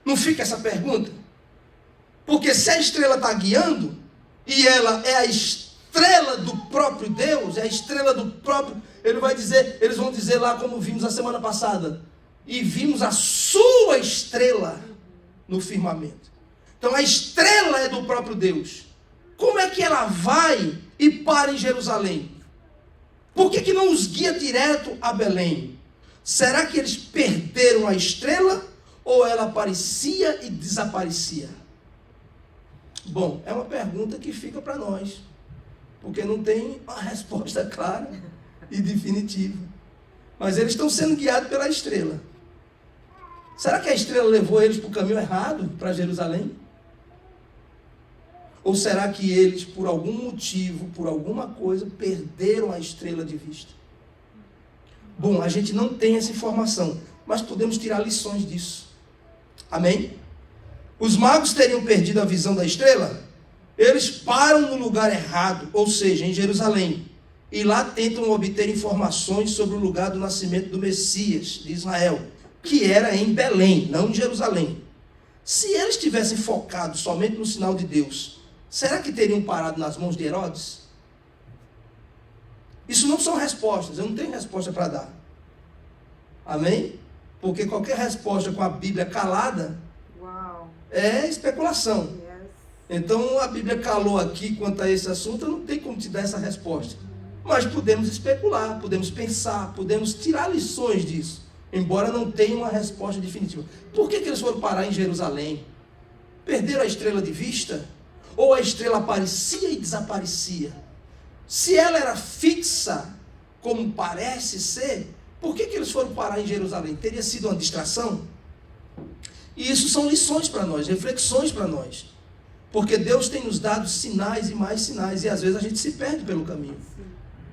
Não fica essa pergunta? Porque se a estrela está guiando, e ela é a estrela do próprio Deus, é a estrela do próprio... Eles vão dizer lá, como vimos a semana passada, e vimos a sua estrela no firmamento. Então a estrela é do próprio Deus. Como é que ela vai e para em Jerusalém? Por que não os guia direto a Belém? Será que eles perderam a estrela? Ou ela aparecia e desaparecia? Bom, é uma pergunta que fica para nós, porque não tem uma resposta clara e definitiva. Mas eles estão sendo guiados pela estrela. Será que a estrela levou eles para o caminho errado, para Jerusalém? Ou será que eles, por algum motivo, por alguma coisa, perderam a estrela de vista? Bom, a gente não tem essa informação, mas podemos tirar lições disso. Amém? Os magos teriam perdido a visão da estrela? Eles param no lugar errado, ou seja, em Jerusalém, e lá tentam obter informações sobre o lugar do nascimento do Messias de Israel, que era em Belém, não em Jerusalém. Se eles tivessem focado somente no sinal de Deus, será que teriam parado nas mãos de Herodes? Isso não são respostas, eu não tenho resposta para dar. Amém? Porque qualquer resposta com a Bíblia calada é especulação. Yes. Então a Bíblia calou aqui quanto a esse assunto, eu não tenho como te dar essa resposta. Mas podemos especular, podemos pensar, podemos tirar lições disso, embora não tenha uma resposta definitiva. Por que eles foram parar em Jerusalém? Perderam a estrela de vista? Ou a estrela aparecia e desaparecia? Se ela era fixa, como parece ser, por que eles foram parar em Jerusalém? Teria sido uma distração? E isso são lições para nós, reflexões para nós. Porque Deus tem nos dado sinais e mais sinais, e às vezes a gente se perde pelo caminho.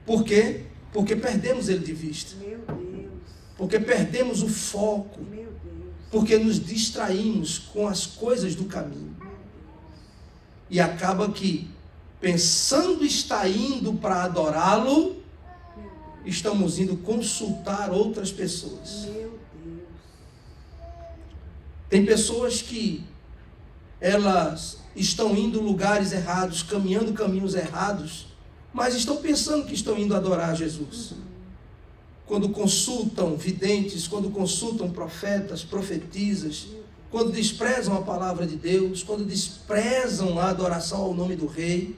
Por quê? Porque perdemos ele de vista. Meu Deus. Porque perdemos o foco. Meu Deus. Porque nos distraímos com as coisas do caminho. E acaba que, pensando estar indo para adorá-lo, estamos indo consultar outras pessoas. Meu Deus. Tem pessoas que elas estão indo lugares errados, caminhando caminhos errados, mas estão pensando que estão indo adorar Jesus. Quando consultam videntes, quando consultam profetas, profetisas, quando desprezam a palavra de Deus, quando desprezam a adoração ao nome do Rei,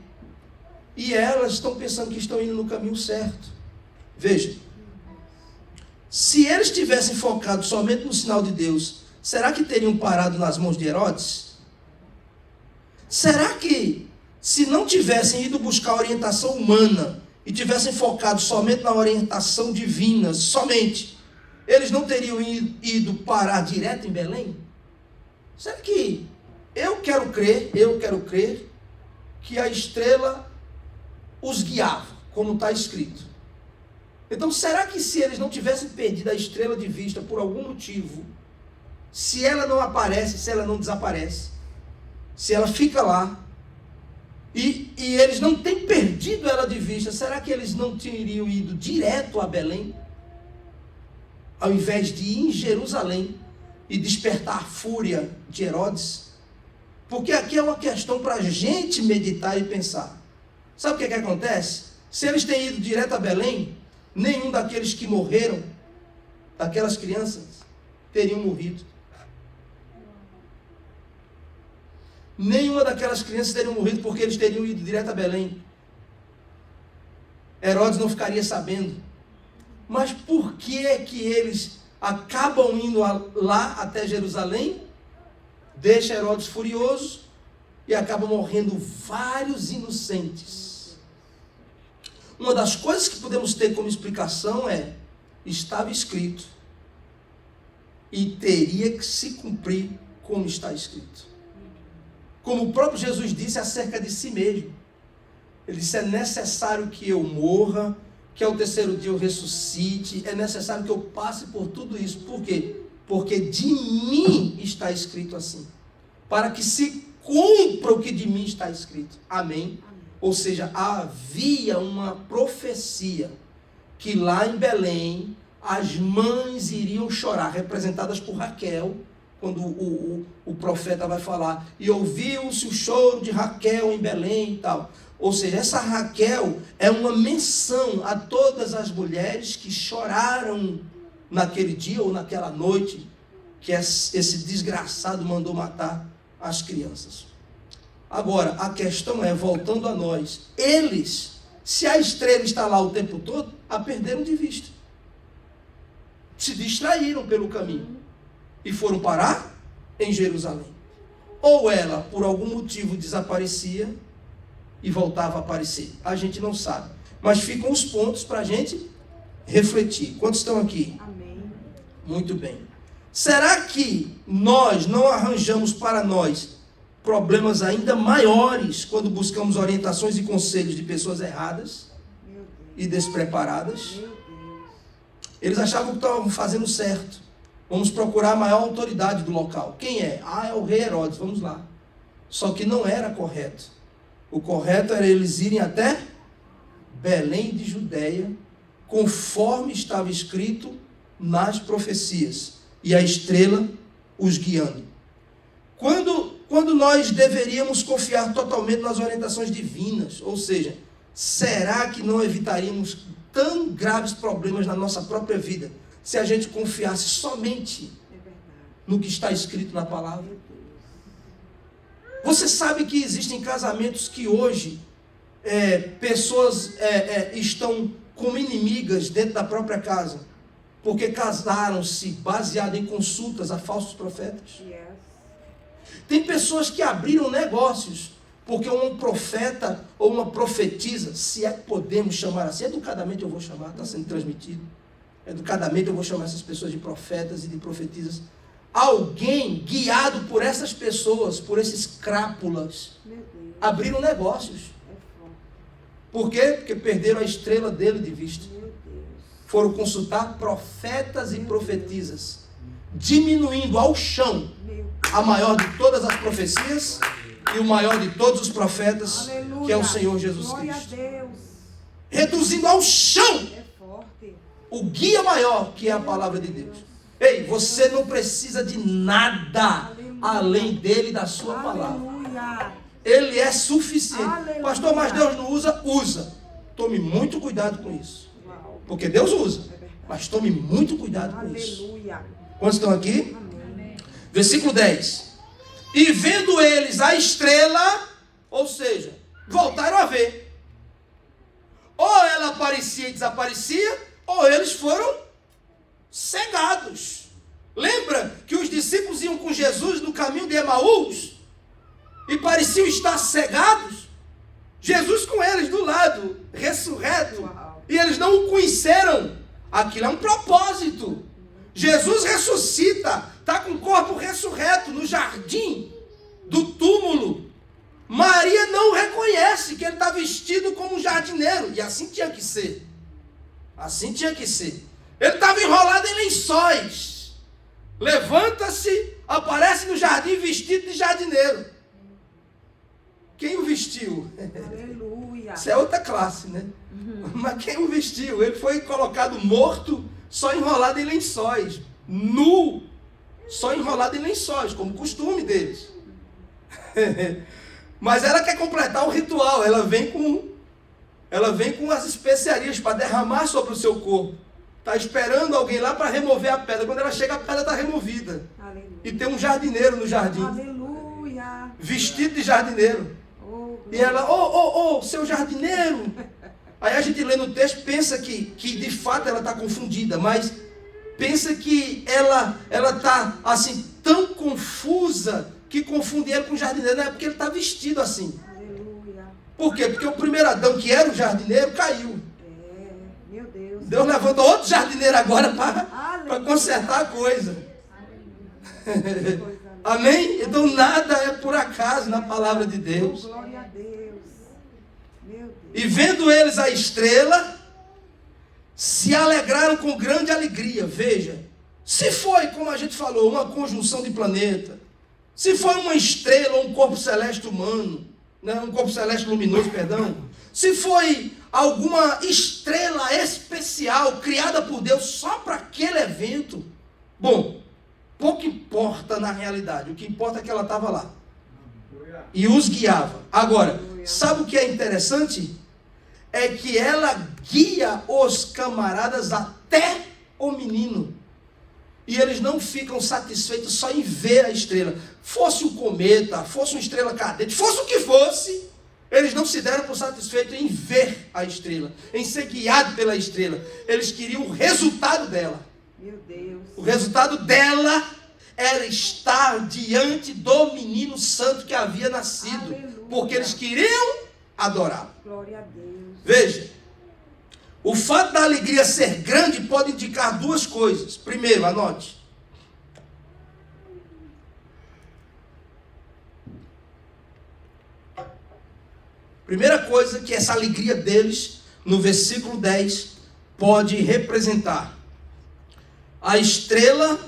e elas estão pensando que estão indo no caminho certo. Veja, se eles tivessem focado somente no sinal de Deus, será que teriam parado nas mãos de Herodes? Será que, se não tivessem ido buscar orientação humana e tivessem focado somente na orientação divina, somente, eles não teriam ido parar direto em Belém? Será que eu quero crer que a estrela os guiava, como está escrito. Então, será que se eles não tivessem perdido a estrela de vista por algum motivo, se ela não aparece, se ela não desaparece, se ela fica lá, e eles não têm perdido ela de vista, será que eles não teriam ido direto a Belém, ao invés de ir em Jerusalém e despertar a fúria de Herodes? Porque aqui é uma questão para a gente meditar e pensar. Sabe o que acontece? Se eles têm ido direto a Belém, nenhum daqueles que morreram, daquelas crianças, teriam morrido. Nenhuma daquelas crianças teriam morrido porque eles teriam ido direto a Belém. Herodes não ficaria sabendo. Mas por que é que eles acabam indo lá até Jerusalém? Deixa Herodes furioso e acabam morrendo vários inocentes. Uma das coisas que podemos ter como explicação é: estava escrito e teria que se cumprir como está escrito. Como o próprio Jesus disse acerca de si mesmo. Ele disse: é necessário que eu morra, que ao terceiro dia eu ressuscite, é necessário que eu passe por tudo isso. Por quê? Porque de mim está escrito assim, para que se cumpra o que de mim está escrito. Amém? Ou seja, havia uma profecia que lá em Belém as mães iriam chorar, representadas por Raquel, quando o profeta vai falar, e ouviu-se o choro de Raquel em Belém e tal. Ou seja, essa Raquel é uma menção a todas as mulheres que choraram naquele dia ou naquela noite que esse desgraçado mandou matar as crianças. Agora, a questão é, voltando a nós, eles, se a estrela está lá o tempo todo, a perderam de vista. Se distraíram pelo caminho e foram parar em Jerusalém. Ou ela, por algum motivo, desaparecia e voltava a aparecer. A gente não sabe. Mas ficam os pontos para a gente refletir. Quantos estão aqui? Amém. Muito bem. Será que nós não arranjamos para nós problemas ainda maiores quando buscamos orientações e conselhos de pessoas erradas e despreparadas? Eles achavam que estavam fazendo certo. Vamos procurar a maior autoridade do local. Quem é? É o rei Herodes, vamos lá. Só que não era correto. O correto era eles irem até Belém de Judeia, conforme estava escrito nas profecias, e a estrela os guiando. Quando nós deveríamos confiar totalmente nas orientações divinas, ou seja, será que não evitaríamos tão graves problemas na nossa própria vida se a gente confiasse somente no que está escrito na palavra? Você sabe que existem casamentos que hoje pessoas estão como inimigas dentro da própria casa, porque casaram-se baseado em consultas a falsos profetas. Tem pessoas que abriram negócios porque um profeta ou uma profetisa, se é que podemos chamar assim, educadamente eu vou chamar, está sendo transmitido, educadamente eu vou chamar essas pessoas de profetas e de profetisas. Alguém guiado por essas pessoas, por esses crápulas, abriram negócios. Por quê? Porque perderam a estrela dele de vista. Foram consultar profetas e profetisas, diminuindo ao chão a maior de todas as profecias e o maior de todos os profetas, que é o Senhor Jesus Cristo. Reduzindo ao chão o guia maior, que é a palavra de Deus. Ei, você não precisa de nada além dele e da sua palavra. Ele é suficiente. Pastor, mas Deus não usa? Usa. Tome muito cuidado com isso. Uau. Porque Deus usa. É verdade. Mas tome muito cuidado com isso. Aleluia. Quantos estão aqui? Amém. Versículo 10. E vendo eles a estrela, ou seja, voltaram a ver. Ou ela aparecia e desaparecia, ou eles foram cegados. Lembra que os discípulos iam com Jesus no caminho de Emaús e pareciam estar cegados? Jesus com eles do lado, ressurreto, Uau. e eles não o conheceram. Aquilo é um propósito. Jesus ressuscita, está com o corpo ressurreto no jardim do túmulo. Maria não reconhece que ele está vestido como um jardineiro, e assim tinha que ser. Assim tinha que ser. Ele estava enrolado em lençóis. Levanta-se, aparece no jardim vestido de jardineiro. Quem o vestiu? Aleluia. Isso é outra classe, né? Mas quem o vestiu? Ele foi colocado morto, só enrolado em lençóis. Nu, só enrolado em lençóis, como costume deles. Mas ela quer completar o ritual. Ela vem com as especiarias para derramar sobre o seu corpo. Está esperando alguém lá para remover a pedra. Quando ela chega, a pedra está removida. Aleluia. E tem um jardineiro no jardim, Aleluia. vestido de jardineiro. Oh, E ela, seu jardineiro. Aí a gente lê no texto, pensa que de fato ela está confundida, mas pensa que ela está assim, tão confusa, que confunde ele com o jardineiro. Não é porque ele está vestido assim. aleluia. Por quê? Porque o primeiro Adão, que era o jardineiro, caiu. Meu Deus. Deus levanta outro jardineiro agora para Aleluia. consertar a coisa. Coisa linda. Amém? Então nada é por acaso na palavra de Oh, Deus. glória a Deus. Meu Deus. E vendo eles a estrela, se alegraram com grande alegria. Veja, se foi, como a gente falou, uma conjunção de planeta, se foi uma estrela ou um corpo celeste humano, né, um corpo celeste luminoso, perdão, se foi alguma estrela especial criada por Deus só para aquele evento, bom, pouco importa na realidade. O que importa é que ela estava lá e os guiava. Agora, sabe o que é interessante? É que ela guia os camaradas até o menino. E eles não ficam satisfeitos só em ver a estrela. Fosse um cometa, fosse uma estrela cadente, fosse o que fosse, eles não se deram por satisfeitos em ver a estrela, em ser guiado pela estrela. Eles queriam o resultado dela. Meu Deus. O resultado dela era estar diante do menino santo que havia nascido. Aleluia. Porque eles queriam adorá-lo. Glória a Deus. Veja, o fato da alegria ser grande pode indicar duas coisas. Primeiro, anote. Primeira coisa que essa alegria deles, no versículo 10, pode representar. A estrela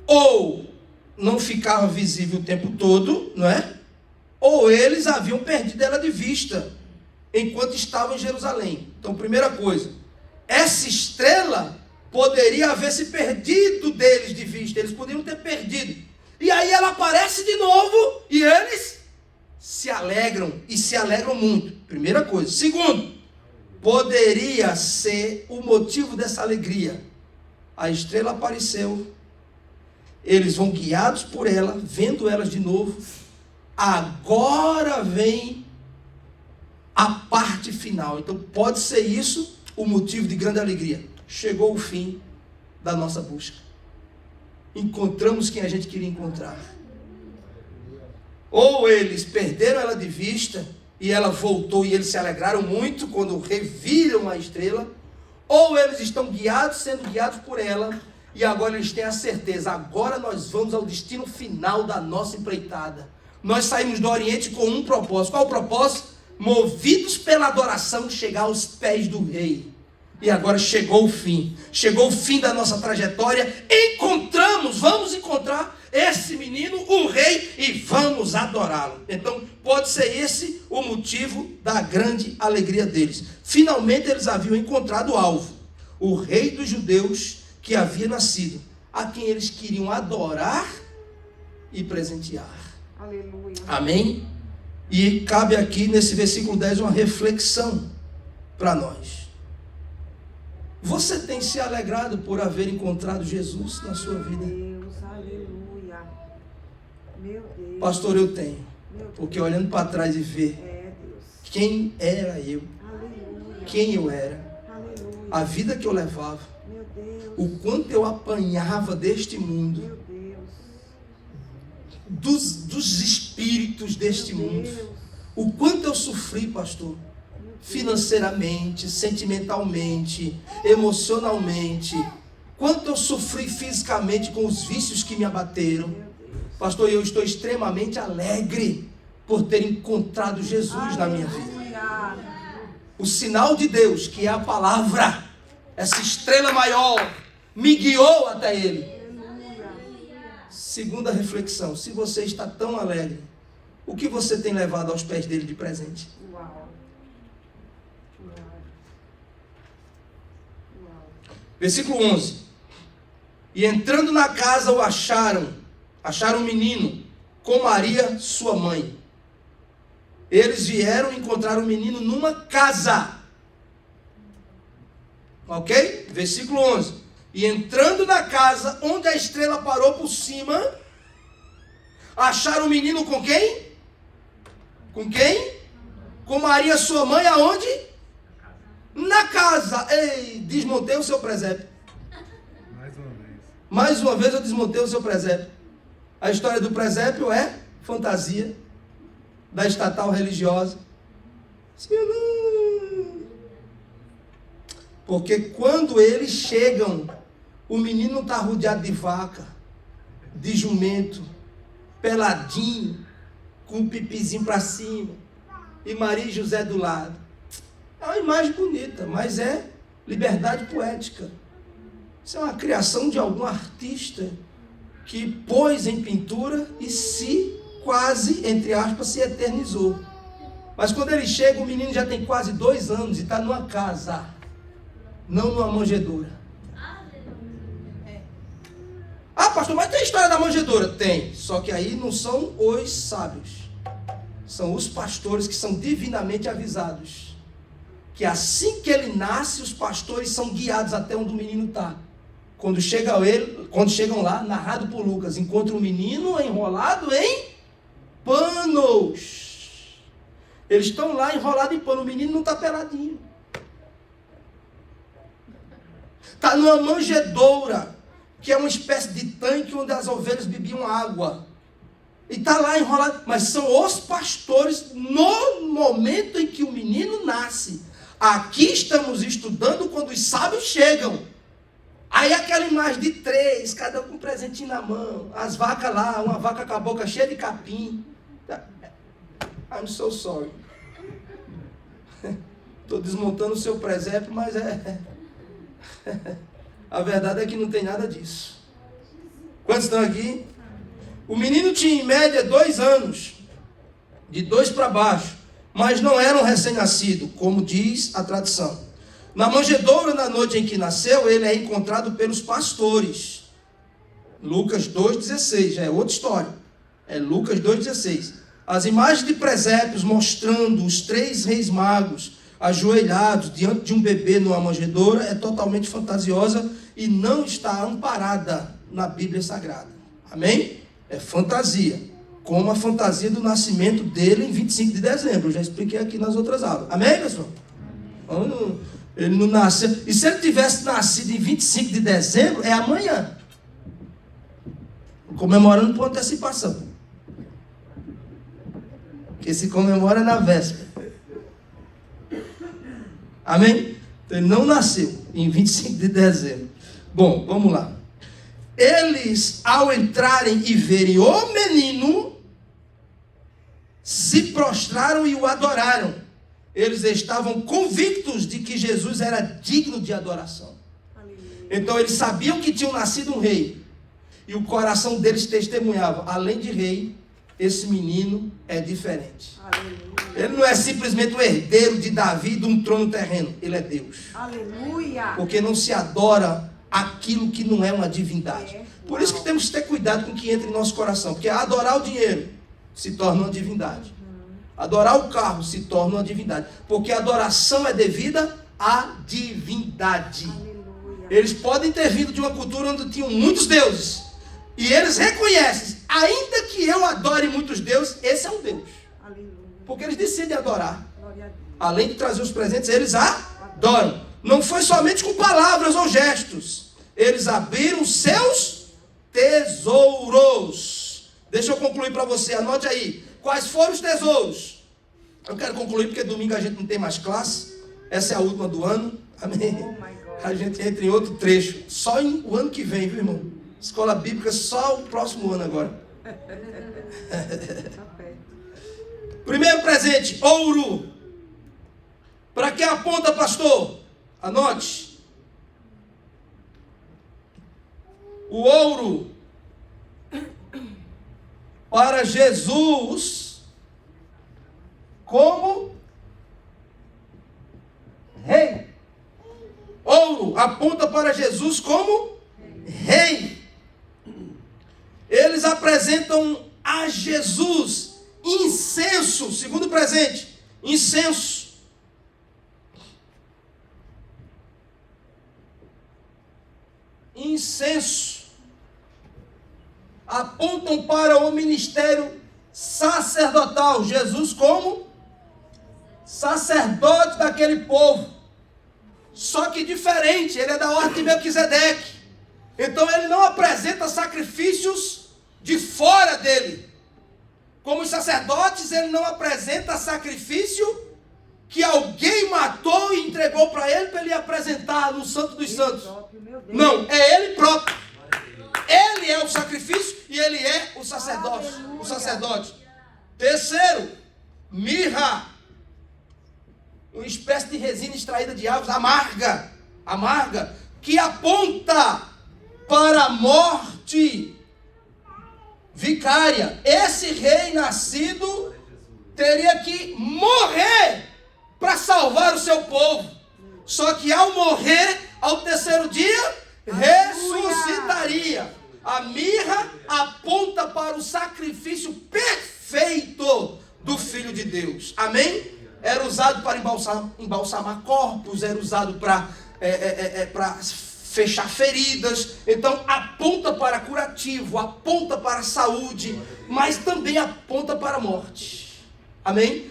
ou não ficava visível o tempo todo, não é? Ou eles haviam perdido ela de vista enquanto estavam em Jerusalém. Então, primeira coisa, essa estrela poderia haver se perdido deles de vista, eles poderiam ter perdido. E aí ela aparece de novo e eles se alegram, e se alegram muito. Primeira coisa. Segundo, poderia ser o motivo dessa alegria. A estrela apareceu, eles vão guiados por ela, vendo elas de novo. Agora vem a parte final. Então pode ser isso o motivo de grande alegria. Chegou o fim da nossa busca. Encontramos quem a gente queria encontrar. Ou eles perderam ela de vista e ela voltou e eles se alegraram muito quando reviram a estrela, ou eles estão guiados, sendo guiados por ela, e agora eles têm a certeza, agora nós vamos ao destino final da nossa empreitada. Nós saímos do Oriente com um propósito. Qual o propósito? Movidos pela adoração, chegar aos pés do Rei. E agora chegou o fim. Chegou o fim da nossa trajetória. Vamos encontrar esse menino, o Rei, e vamos adorá-lo. Então, pode ser esse o motivo da grande alegria deles. Finalmente, eles haviam encontrado o alvo. O Rei dos Judeus que havia nascido, a quem eles queriam adorar e presentear. Aleluia. Amém? E cabe aqui nesse versículo 10 uma reflexão para nós. Você tem se alegrado por haver encontrado Jesus na sua vida? Deus, aleluia. Meu Deus. Pastor, eu tenho. Meu Deus. Porque olhando para trás e ver Deus. quem era eu, Aleluia. quem eu era, Aleluia. a vida que eu levava, Meu Deus. o quanto eu apanhava deste mundo, Meu Deus. dos espíritos deste Meu mundo, Deus. o quanto eu sofri, pastor, financeiramente, sentimentalmente, emocionalmente, quanto eu sofri fisicamente com os vícios que me abateram. Meu Deus. Pastor, eu estou extremamente alegre por ter encontrado Jesus na minha vida. Aleluia. O sinal de Deus, que é a palavra, essa estrela maior, me guiou até Ele. Segunda reflexão: se você está tão alegre, o que você tem levado aos pés dele de presente? Uau. Uau. Uau. Versículo 11. E entrando na casa o acharam um menino com Maria, sua mãe. Eles vieram encontrar o menino numa casa. Ok? Versículo 11. E entrando na casa, onde a estrela parou por cima, acharam o menino com quem? Com quem? Com Maria, sua mãe, aonde? Na casa. Ei, desmontei o seu presépio. Mais uma vez eu desmontei o seu presépio. A história do presépio é fantasia da estatal religiosa. Sim ou não? Porque quando eles chegam, o menino está rodeado de vaca, de jumento, peladinho, com um pipizinho para cima, e Maria e José do lado. É uma imagem bonita, mas é liberdade poética. Isso é uma criação de algum artista que pôs em pintura e se quase, entre aspas, se eternizou. Mas quando ele chega, o menino já tem quase 2 anos e está numa casa, não numa manjedoura. Ah, pastor, mas tem a história da manjedoura? Tem, só que aí não são os sábios, são os pastores que são divinamente avisados, que assim que ele nasce, os pastores são guiados até onde o menino está. Quando chegam lá, narrado por Lucas, encontram o menino enrolado em panos. Eles estão lá enrolados em pano, o menino não está peladinho. Está numa manjedoura, que é uma espécie de tanque onde as ovelhas bebiam água. E está lá enrolado, mas são os pastores no momento em que o menino nasce. Aqui estamos estudando quando os sábios chegam. Aí aquela imagem de 3, cada um com um presentinho na mão, as vacas lá, uma vaca com a boca cheia de capim. I'm so sorry. Estou desmontando o seu presépio, mas a verdade é que não tem nada disso. Quantos estão aqui? O menino tinha em média 2 anos, de 2 para baixo, mas não era um recém-nascido, como diz a tradição. Na manjedoura, na noite em que nasceu, ele é encontrado pelos pastores. Lucas 2,16, já é outra história. É Lucas 2,16. As imagens de presépios mostrando os 3 reis magos ajoelhados diante de um bebê numa manjedoura é totalmente fantasiosa e não está amparada na Bíblia Sagrada. Amém? É fantasia. Como a fantasia do nascimento dele em 25 de dezembro. Eu já expliquei aqui nas outras aulas. Amém, pessoal? Ele não nasceu. E se ele tivesse nascido em 25 de dezembro, é amanhã. Comemorando por antecipação. Que se comemora na véspera. Amém? Então ele não nasceu em 25 de dezembro. Bom, vamos lá. Eles, ao entrarem e verem o menino, se prostraram e o adoraram. Eles estavam convictos de que Jesus era digno de adoração. Então eles sabiam que tinham nascido um rei. E o coração deles testemunhava, além de rei, esse menino é diferente. Ele não é simplesmente o herdeiro de Davi de um trono terreno. Ele é Deus. Aleluia. Porque não se adora aquilo que não é uma divindade. Por isso que temos que ter cuidado com o que entra em nosso coração. Porque adorar o dinheiro se torna uma divindade. Adorar o carro se torna uma divindade. Porque a adoração é devida à divindade. Aleluia. Eles podem ter vindo de uma cultura onde tinham muitos deuses. E eles reconhecem, ainda que eu adore muitos deuses, esse é um Deus. Aleluia. Porque eles decidem adorar. Glória a Deus. Além de trazer os presentes, eles adoram. Não foi somente com palavras ou gestos. Eles abriram seus tesouros. Deixa eu concluir para você, anote aí. Quais foram os tesouros? Eu quero concluir porque domingo a gente não tem mais classe. Essa é a última do ano. Amém. Oh, my God. A gente entra em outro trecho. Só o ano que vem, viu, irmão? Escola bíblica só o próximo ano agora. Tá perto. Primeiro presente, ouro. Para que aponta, pastor? Anote. O ouro para Jesus como rei. Ouro aponta para Jesus como rei. Eles apresentam a Jesus incenso, segundo presente, incenso. Incenso. Apontam para o ministério sacerdotal. Jesus como sacerdote daquele povo. Só que diferente, ele é da ordem de Melquisedeque. Então ele não apresenta sacrifícios de fora dele. Como os sacerdotes, ele não apresenta sacrifício que alguém matou e entregou para ele apresentar no Santo dos Santos. Não, é ele próprio. Ele é o sacrifício e ele é o sacerdote. O sacerdote. Terceiro, mirra. Uma espécie de resina extraída de árvores amarga, que aponta para a morte vicária. Esse rei nascido teria que morrer para salvar o seu povo. Só que ao morrer, ao terceiro dia, ressuscitaria. A mirra aponta para o sacrifício perfeito do Filho de Deus. Amém? Era usado para embalsamar corpos, era usado para fechar feridas. Então aponta para curativo, aponta para a saúde, mas também aponta para a morte. Amém?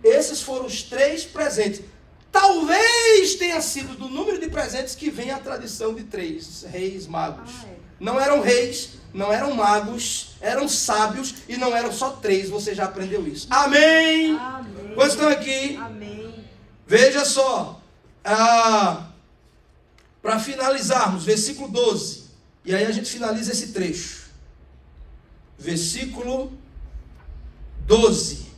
Esses foram os 3 presentes. Talvez tenha sido do número de presentes que vem a tradição de 3 reis magos. Não eram reis, não eram magos, eram sábios e não eram só 3, você já aprendeu isso. Amém? Amém. Quantos estão aqui? Amém. Veja só, para finalizarmos, versículo 12, e aí a gente finaliza esse trecho. Versículo 12.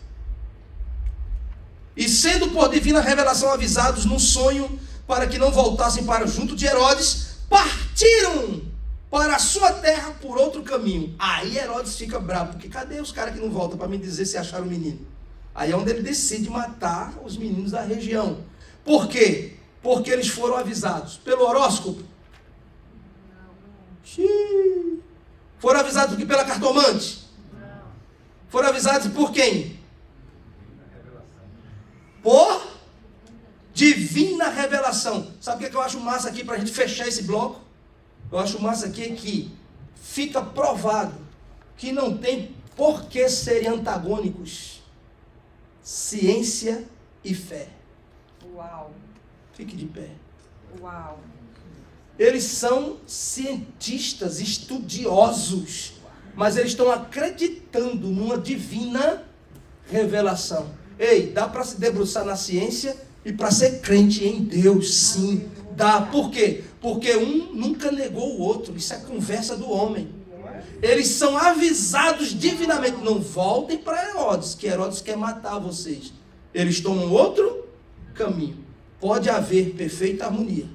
E sendo por divina revelação avisados num sonho, para que não voltassem para junto de Herodes, partiram para a sua terra por outro caminho. Aí Herodes fica bravo, porque cadê os caras que não voltam para me dizer se acharam o menino? Aí é onde ele decide matar os meninos da região. Por quê? Porque eles foram avisados pelo horóscopo. Xiii. Foram avisados pela cartomante? Foram avisados por quem? Por divina revelação. Sabe o que eu acho massa aqui para a gente fechar esse bloco? Eu acho massa aqui que fica provado que não tem por que serem antagônicos ciência e fé. Uau. Fique de pé. Uau. Eles são cientistas, estudiosos, mas eles estão acreditando numa divina revelação. Ei, dá para se debruçar na ciência e para ser crente em Deus, sim. Dá. Por quê? Porque um nunca negou o outro. Isso é conversa do homem. Eles são avisados divinamente. Não voltem para Herodes, que Herodes quer matar vocês. Eles tomam outro caminho. Pode haver perfeita harmonia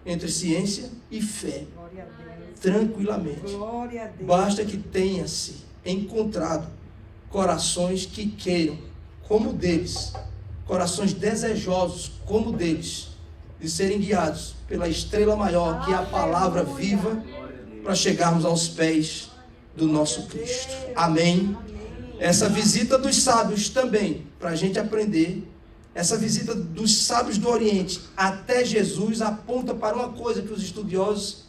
entre ciência e fé. Glória a Deus. Tranquilamente. Glória a Deus. Basta que tenha-se encontrado corações que queiram, como o deles, corações desejosos, como o deles, de serem guiados pela estrela maior, que é a palavra viva, para chegarmos aos pés do nosso Cristo. Amém Essa visita dos sábios também, para a gente aprender, essa visita dos sábios do Oriente até Jesus aponta para uma coisa que os estudiosos,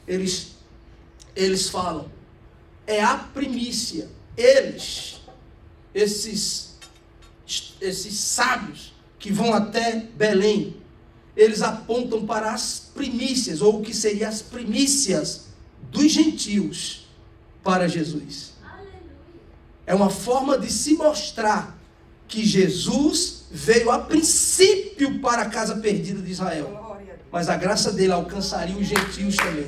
eles falam. É a primícia. Esses sábios que vão até Belém, eles apontam para as primícias, ou o que seriam as primícias dos gentios para Jesus. É uma forma de se mostrar que Jesus veio a princípio para a casa perdida de Israel, mas a graça dele alcançaria os gentios também.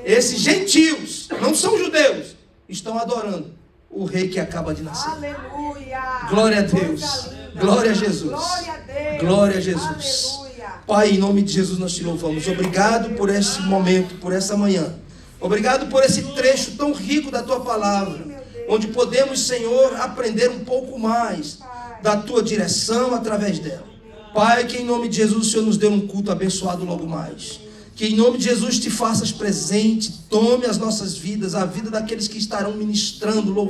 Esses gentios, não são judeus, estão adorando o rei que acaba de nascer. Aleluia. Glória a Deus. Glória a Jesus. Glória a Deus. Glória a Jesus. Aleluia. Pai, em nome de Jesus nós te louvamos. Obrigado por esse momento, por essa manhã. Obrigado por esse trecho tão rico da tua palavra, onde podemos, Senhor, aprender um pouco mais da tua direção através dela. Pai, que em nome de Jesus o Senhor nos dê um culto abençoado logo mais. Que em nome de Jesus te faças presente, tome as nossas vidas, a vida daqueles que estarão ministrando, louvando.